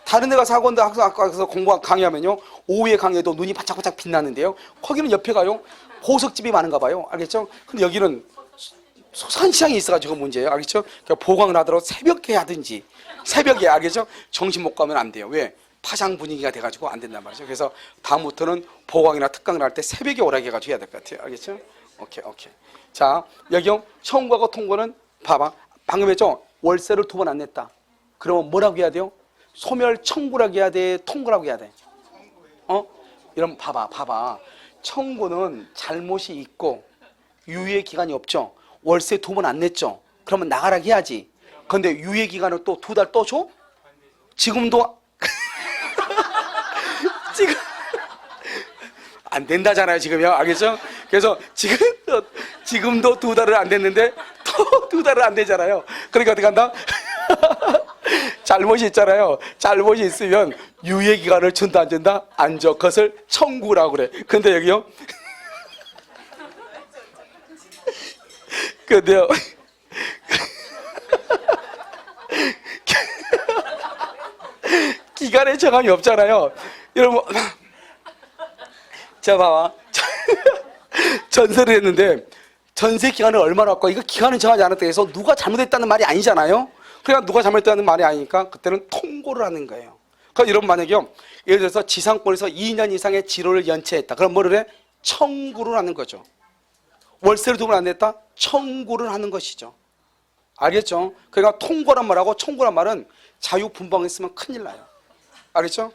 다른 데 가서 학원도 아까 가서 공부 강의하면요, 오후에 강의해도 눈이 바짝바짝 빛나는데요, 거기는 옆에 가요 보석집이 많은가 봐요. 알겠죠? 근데 여기는 수산시장이 있어가지고 문제예요. 알겠죠? 그러니까 보강을 하더라도 새벽에 하든지, 새벽에, 알겠죠? 정신 못 가면 안 돼요. 왜? 파장 분위기가 돼가지고 안 된단 말이죠. 그래서 다음부터는 보강이나 특강을 할 때 새벽에 오라게 해가지고 해야 될 것 같아요. 알겠죠? 오케이. 자, 여기요, 청구하고 통고는 봐봐. 방금 했죠? 월세를 2번 안 냈다. 그러면 뭐라고 해야 돼요? 소멸 청구라고 해야 돼? 통고라고 해야 돼? 이러면 봐봐. 청구는 잘못이 있고 유예 기간이 없죠. 월세 2번 안 냈죠. 그러면 나가라고 해야지. 근데 유예 기간을 또 2달 또 줘? 지금도 지금 안 된다잖아요, 지금요. 알겠죠? 그래서 지금도 2달을 안 됐는데 또 2달을 안 되잖아요. 그러니까 어떻게 한다? 잘못이 있잖아요. 잘못이 있으면 유예 기간을 준다 안 준다? 안 줘. 그것을 청구라고 그래. 근데 여기요, 근데요, 기간의 정함이 없잖아요. 여러분, 자, 봐봐. 전세를 했는데 전세 기간을 얼마나 할까? 이거 기간을 정하지 않았다고 해서 누가 잘못했다는 말이 아니잖아요. 그러니까 누가 잘못했다는 말이 아니니까 그때는 통고를 하는 거예요. 그러니까 여러분, 만약에요, 예를 들어서 지상권에서 2년 이상의 지로를 연체했다. 그럼 뭐를 해? 청구를 하는 거죠. 월세를 2번 안 냈다? 청구를 하는 것이죠. 알겠죠? 그러니까 통고란 말하고 청구란 말은 자유분방했으면 큰일 나요. 알겠죠?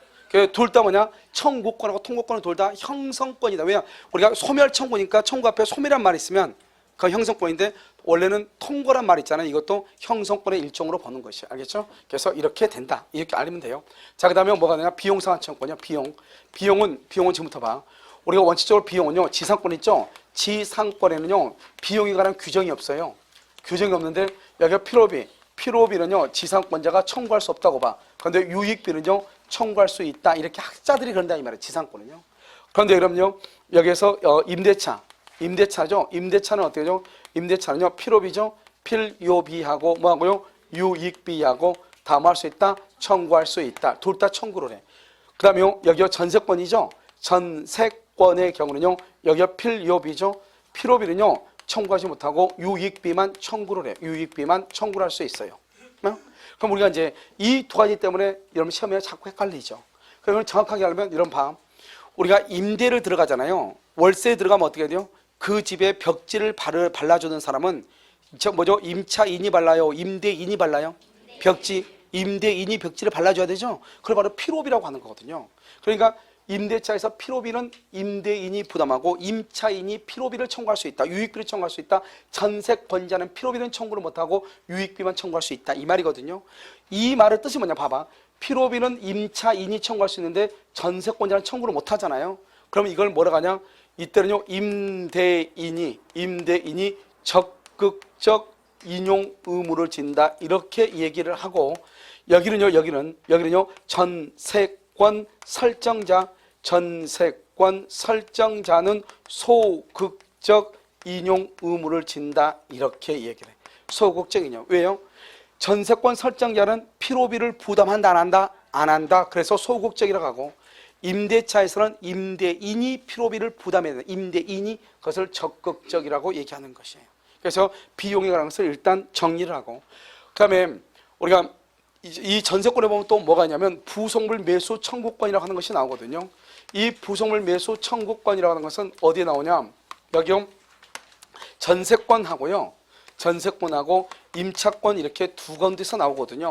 둘 다 뭐냐? 청구권하고 통고권은 둘 다 형성권이다. 왜냐? 우리가 소멸 청구니까 청구 앞에 소멸이란 말이 있으면 그 형성권인데, 원래는 통고란 말이 있잖아요. 이것도 형성권의 일종으로 보는 것이에요. 알겠죠? 그래서 이렇게 된다. 이렇게 알면 돼요. 자, 그 다음에 뭐가 되냐? 비용상환청권이요. 비용은 지금부터 봐. 우리가 원칙적으로 비용은요, 지상권 있죠? 지상권에는요, 비용에 관한 규정이 없어요. 규정이 없는데, 여기가 필요비는요, 지상권자가 청구할 수 없다고 봐. 그런데 유익비는요, 청구할 수 있다. 이렇게 학자들이 그런다 이 말이에요. 지상권은요. 그런데 그럼요, 여기에서 임대차죠. 임대차는 어떻게 되죠? 임대차는요, 필요비죠. 필요비하고 뭐하고요? 유익비하고 다 뭐 할 수 있다? 청구할 수 있다. 둘 다 청구를 해. 그 다음에 여기가 전세권이죠. 전세권의 경우는요, 여기가 필요비죠. 필요비는요, 청구하지 못하고 유익비만 청구를 해. 유익비만 청구를 할 수 있어요. 그럼 우리가 이제 이 2가지 때문에 여러분 시험에 자꾸 헷갈리죠. 그러면 정확하게 알면, 여러분 봐. 우리가 임대를 들어가잖아요. 월세에 들어가면 어떻게 돼요? 그 집에 벽지를 발라주는 사람은 뭐죠? 임차인이 발라요? 임대인이 발라요? 벽지. 임대인이 벽지를 발라줘야 되죠? 그걸 바로 필요비라고 하는 거거든요. 그러니까 임대차에서 필요비는 임대인이 부담하고 임차인이 필요비를 청구할 수 있다. 유익비를 청구할 수 있다. 전세권자는 필요비는 청구를 못하고 유익비만 청구할 수 있다. 이 말이거든요. 이 말의 뜻이 뭐냐 봐봐. 필요비는 임차인이 청구할 수 있는데 전세권자는 청구를 못하잖아요. 그러면 이걸 뭐라고 하냐? 이때는요, 임대인이 적극적 인용 의무를 진다. 이렇게 얘기를 하고, 여기는요, 전세권 설정자는 소극적 인용 의무를 진다. 이렇게 얘기를 해. 소극적 인용. 왜요? 전세권 설정자는 필요비를 부담한다, 안 한다? 안 한다. 그래서 소극적이라고 하고, 임대차에서는 임대인이 필요비를 부담해야 된다. 임대인이 그것을 적극적이라고 얘기하는 것이에요. 그래서 비용에 관한 것을 일단 정리를 하고, 그 다음에 우리가 이 전세권에 보면 또 뭐가 있냐면 부속물 매수 청구권이라고 하는 것이 나오거든요. 이 부속물 매수 청구권이라고 하는 것은 어디에 나오냐, 여기요, 전세권하고요, 전세권하고 임차권 이렇게 두 군데서 나오거든요.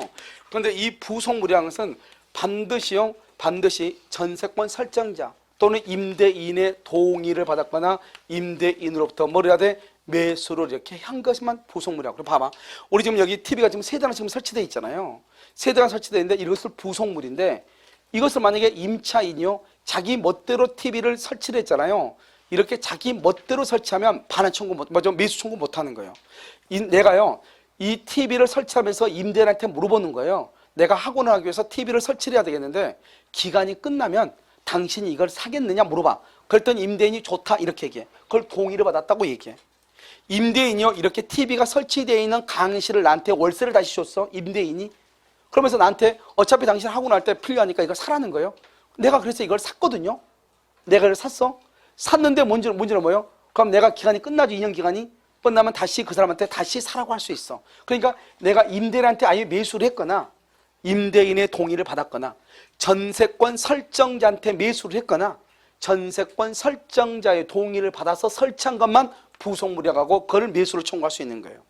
그런데 이 부속물이라는 것은 반드시요, 반드시 전세권 설정자 또는 임대인의 동의를 받았거나 임대인으로부터 뭘 해야 돼? 매수를 이렇게 한 것만 부속물이라고. 그럼 봐봐, 우리 지금 여기 TV가 지금 세 대가 지금 설치되어 있잖아요. 세 대가 설치되어 있는데 이것을 부속물인데, 이것을 만약에 임차인이요, 자기 멋대로 TV를 설치를 했잖아요. 이렇게 자기 멋대로 설치하면 반환 청구 못, 먼저 매수 청구 못 하는 거예요. 내가요, 이 TV를 설치하면서 임대인한테 물어보는 거예요. 내가 학원을 하기 위해서 TV를 설치를 해야 되겠는데 기간이 끝나면 당신이 이걸 사겠느냐 물어봐. 그랬더니 임대인이 좋다 이렇게 얘기해. 그걸 동의를 받았다고 얘기해. 임대인이요, 이렇게 TV가 설치되어 있는 강의실을 나한테 월세를 다시 줬어, 임대인이. 그러면서 나한테 어차피 당신 학원 할 때 필요하니까 이걸 사라는 거예요. 내가 그래서 이걸 샀거든요. 내가 이걸 샀어. 샀는데 문제는 뭐예요? 그럼 내가 기간이 끝나죠. 2년 기간이 끝나면 다시 그 사람한테 다시 사라고 할 수 있어. 그러니까 내가 임대인한테 아예 매수를 했거나 임대인의 동의를 받았거나 전세권 설정자한테 매수를 했거나 전세권 설정자의 동의를 받아서 설치한 것만 부속물이라고 하고 그걸 매수를 청구할 수 있는 거예요.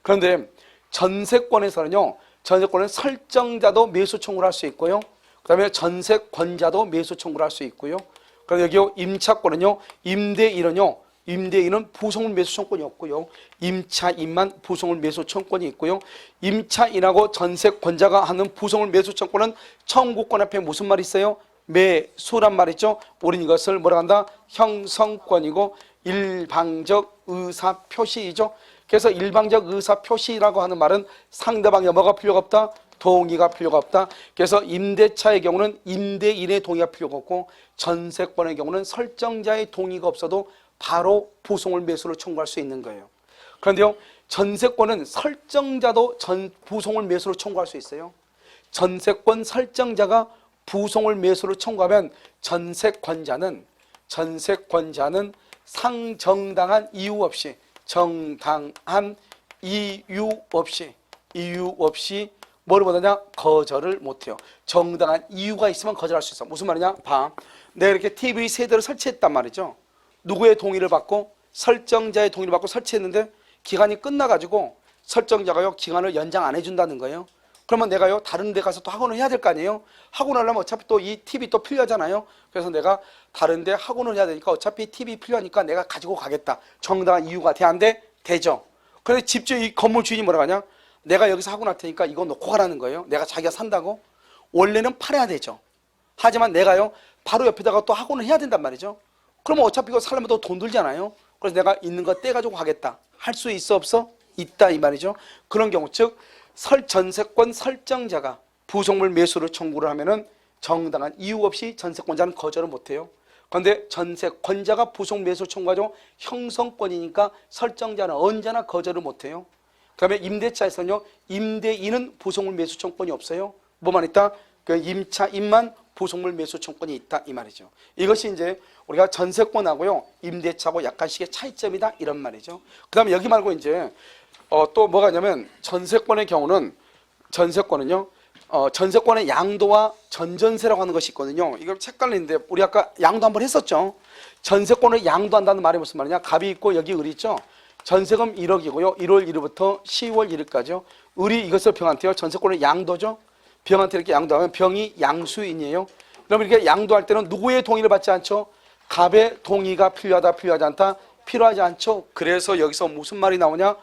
그런데 전세권에서는요, 전세권은 설정자도 매수 청구를 할 수 있고요, 그 다음에 전세권자도 매수 청구를 할 수 있고요, 그리고 여기 임차권은요, 임대인은 부속물 매수 청구권이 없고요, 임차인만 부속물 매수 청구권이 있고요, 임차인하고 전세권자가 하는 부속물 매수 청구권은 청구권 앞에 무슨 말이 있어요? 매수란 말이죠. 우리는 이것을 뭐라 한다? 형성권이고 일방적 의사 표시이죠. 그래서 일방적 의사 표시라고 하는 말은 상대방의 뭐가 필요가 없다? 동의가 필요가 없다. 그래서 임대차의 경우는 임대인의 동의가 필요가 없고, 전세권의 경우는 설정자의 동의가 없어도 바로 부속물 매수를 청구할 수 있는 거예요. 그런데요, 전세권은 설정자도 부속물 매수를 청구할 수 있어요. 전세권 설정자가 부속물 매수를 청구하면 전세권자는 상정당한 이유 없이, 정당한 이유 없이 뭐를 못하냐? 거절을 못해요. 정당한 이유가 있으면 거절할 수 있어. 무슨 말이냐? 봐, 내가 이렇게 TV 세대를 설치했단 말이죠. 누구의 동의를 받고? 설정자의 동의를 받고 설치했는데 기간이 끝나가지고 설정자가요, 기간을 연장 안 해준다는 거예요. 그러면 내가요, 다른 데 가서 또 학원을 해야 될 거 아니에요? 학원을 하려면 어차피 또 이 TV 또 필요하잖아요. 그래서 내가 다른 데 학원을 해야 되니까 어차피 TV 필요하니까 내가 가지고 가겠다. 정당한 이유가 돼, 안 돼? 되죠. 그래서 집주인, 이 건물 주인이 뭐라고 하냐? 내가 여기서 학원 할 테니까 이거 놓고 가라는 거예요. 내가 자기가 산다고? 원래는 팔아야 되죠. 하지만 내가요, 바로 옆에다가 또 학원을 해야 된단 말이죠. 그러면 어차피 이거 살려면 또 돈 들잖아요. 그래서 내가 있는 거 떼가지고 가겠다. 할 수 있어, 없어? 있다, 이 말이죠. 그런 경우, 즉 전세권 설정자가 부속물 매수를 청구를 하면은 정당한 이유 없이 전세권자는 거절을 못해요. 그런데 전세권자가 부속물 매수 청구하죠. 형성권이니까 설정자는 언제나 거절을 못해요. 그 다음에 임대차에서는요, 임대인은 부속물 매수 청구권이 없어요. 뭐만 있다? 그 임차인만 부속물 매수 청구권이 있다, 이 말이죠. 이것이 이제 우리가 전세권하고요, 임대차하고 약간씩의 차이점이다, 이런 말이죠. 그 다음에 여기 말고 이제 또 뭐가 있냐면, 전세권의 경우는, 전세권은요, 전세권의 양도와 전전세라고 하는 것이 있거든요. 이걸 헷갈리는데, 우리 아까 양도 한번 했었죠. 전세권을 양도한다는 말이 무슨 말이냐? 갑이 있고 여기 을이 있죠. 전세금 1억이고요. 1월 1일부터 10월 1일까지요. 을이 이것을 병한테요, 전세권을 양도죠. 병한테 이렇게 양도하면 병이 양수인이에요. 그러면 이렇게 양도할 때는 누구의 동의를 받지 않죠? 갑의 동의가 필요하다, 필요하지 않다? 필요하지 않죠. 그래서 여기서 무슨 말이 나오냐?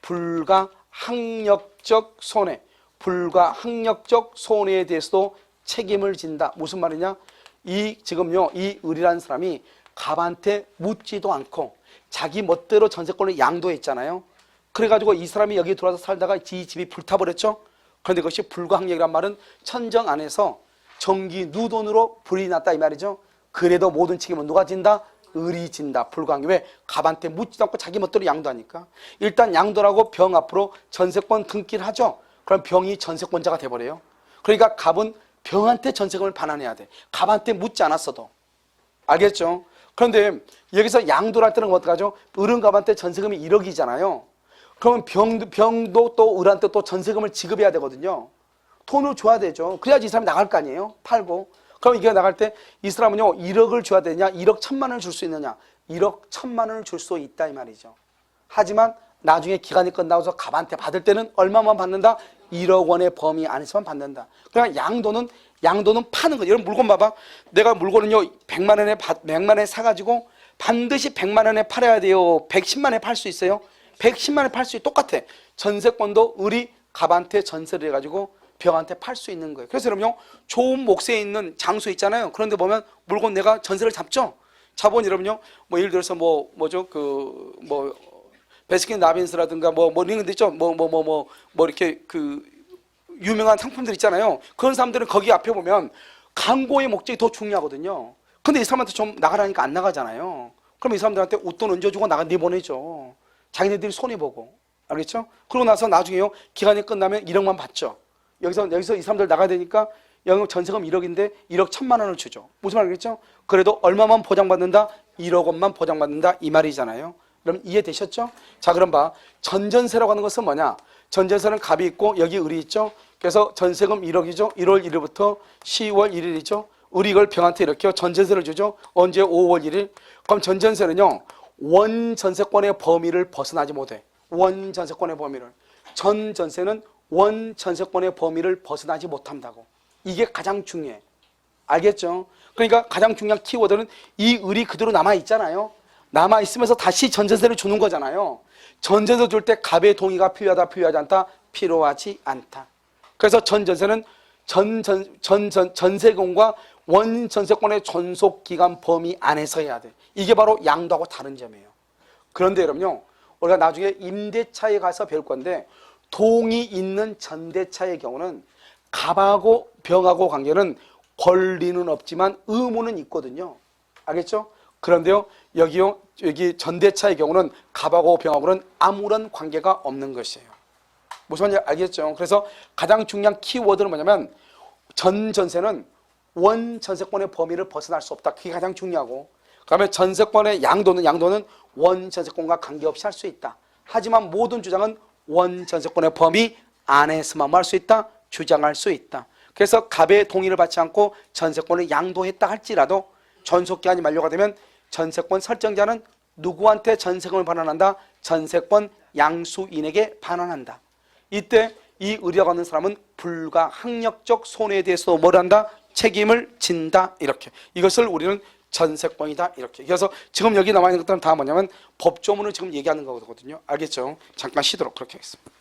불가항력적 손해, 불가항력적 손해에 대해서도 책임을 진다. 무슨 말이냐? 지금요, 이 을이라는 사람이 갑한테 묻지도 않고 자기 멋대로 전세권을 양도했잖아요. 그래가지고 이 사람이 여기 들어와서 살다가 이 집이 불타버렸죠. 그런데 그것이 불가항력이란 말은 천정 안에서 정기 누돈으로 불이 났다, 이 말이죠. 그래도 모든 책임은 누가 진다? 을이 진다. 불가항력. 왜? 갑한테 묻지도 않고 자기 멋대로 양도하니까. 일단 양도라고 병 앞으로 전세권 등기를 하죠. 그럼 병이 전세권자가 돼버려요. 그러니까 갑은 병한테 전세금을 반환해야 돼. 갑한테 묻지 않았어도. 알겠죠? 그런데 여기서 양도를 할 때는 어떡하죠? 을은 갑한테 전세금이 1억이잖아요. 그러면 병도 또 을한테 또 전세금을 지급해야 되거든요. 돈을 줘야 되죠. 그래야지 이 사람이 나갈 거 아니에요? 팔고. 그럼 이게 나갈 때 이 사람은요 1억을 줘야 되냐 1억 1천만 원을 줄 수 있느냐 1억 1천만 원을 줄 수 있다 이 말이죠. 하지만 나중에 기간이 끝나고서 갑한테 받을 때는 얼마만 받는다? 1억 원의 범위 안에서만 받는다. 그러니까 양도는 파는 거예요. 여러분 물건 봐봐. 내가 물건은요 100만 원에 사가지고 반드시 100만 원에 팔아야 돼요. 110만 원에 팔 수 있어요? 110만 원에 팔 수 똑같아. 전세권도 을이 갑한테 전세를 해가지고 병한테 팔 수 있는 거예요. 그래서 여러분요 좋은 몫에 있는 장소 있잖아요. 그런데 보면 물건 내가 전세를 잡죠. 자본 여러분요 뭐 예를 들어서 베스킨 라빈스라든가 뭐 이런 데 있죠. 뭐 이렇게 그 유명한 상품들 있잖아요. 그런 사람들은 거기 앞에 보면 광고의 목적이 더 중요하거든요. 근데 이 사람한테 좀 나가라니까 안 나가잖아요. 그럼 이 사람들한테 웃돈 얹어주고 내보내죠. 자기네들이 손해보고. 알겠죠? 그러고 나서 나중에요 기간이 끝나면 1억만 받죠. 여기서 이 사람들 나가야 되니까 영업 전세금 1억인데 1억 1천만 원을 주죠. 무슨 말이겠죠? 그래도 얼마만 보장받는다? 1억 원만 보장받는다 이 말이잖아요. 그럼 이해되셨죠? 자 그럼 봐. 전전세라고 하는 것은 뭐냐? 전전세는 갑이 있고 여기 을이 있죠. 그래서 전세금 1억이죠. 1월 1일부터 10월 1일이죠. 을이 이걸 병한테 이렇게 전전세를 주죠. 언제? 5월 1일. 그럼 전전세는요. 원전세권의 범위를 벗어나지 못해. 원전세권의 범위를. 전전세는 원전세권의 범위를 벗어나지 못한다고. 이게 가장 중요해. 알겠죠? 그러니까 가장 중요한 키워드는 이 을이 그대로 남아있잖아요. 남아있으면서 다시 전전세를 주는 거잖아요. 전전세 줄 때 갑의 동의가 필요하다, 필요하지 않다? 필요하지 않다. 그래서 전전세는 전세금과 원전세권의 존속기간 범위 안에서 해야 돼. 이게 바로 양도하고 다른 점이에요. 그런데 여러분요, 우리가 나중에 임대차에 가서 배울 건데 동이 있는 전대차의 경우는 갑하고 병하고 관계는 권리는 없지만 의무는 있거든요. 알겠죠? 그런데요, 여기 전대차의 경우는 갑하고 병하고는 아무런 관계가 없는 것이에요. 무슨 말인지 알겠죠? 그래서 가장 중요한 키워드는 뭐냐면 전세는 원전세권의 범위를 벗어날 수 없다. 그게 가장 중요하고, 그다음에 전세권의 양도는 원전세권과 관계없이 할 수 있다. 하지만 모든 주장은 원전세권의 범위 안에서만 할 수 있다. 주장할 수 있다. 그래서 갑의 동의를 받지 않고 전세권을 양도했다 할지라도 전속기한이 만료가 되면 전세권 설정자는 누구한테 전세금을 반환한다? 전세권 양수인에게 반환한다. 이때 이 의뢰가 받는 사람은 불가항력적 손해에 대해서 뭘 한다? 책임을 진다. 이렇게. 이것을 우리는 전세권이다. 이렇게. 그래서 지금 여기 나와 있는 것들은 다 뭐냐면 법조문을 지금 얘기하는 거거든요. 알겠죠? 잠깐 쉬도록 그렇게 하겠습니다.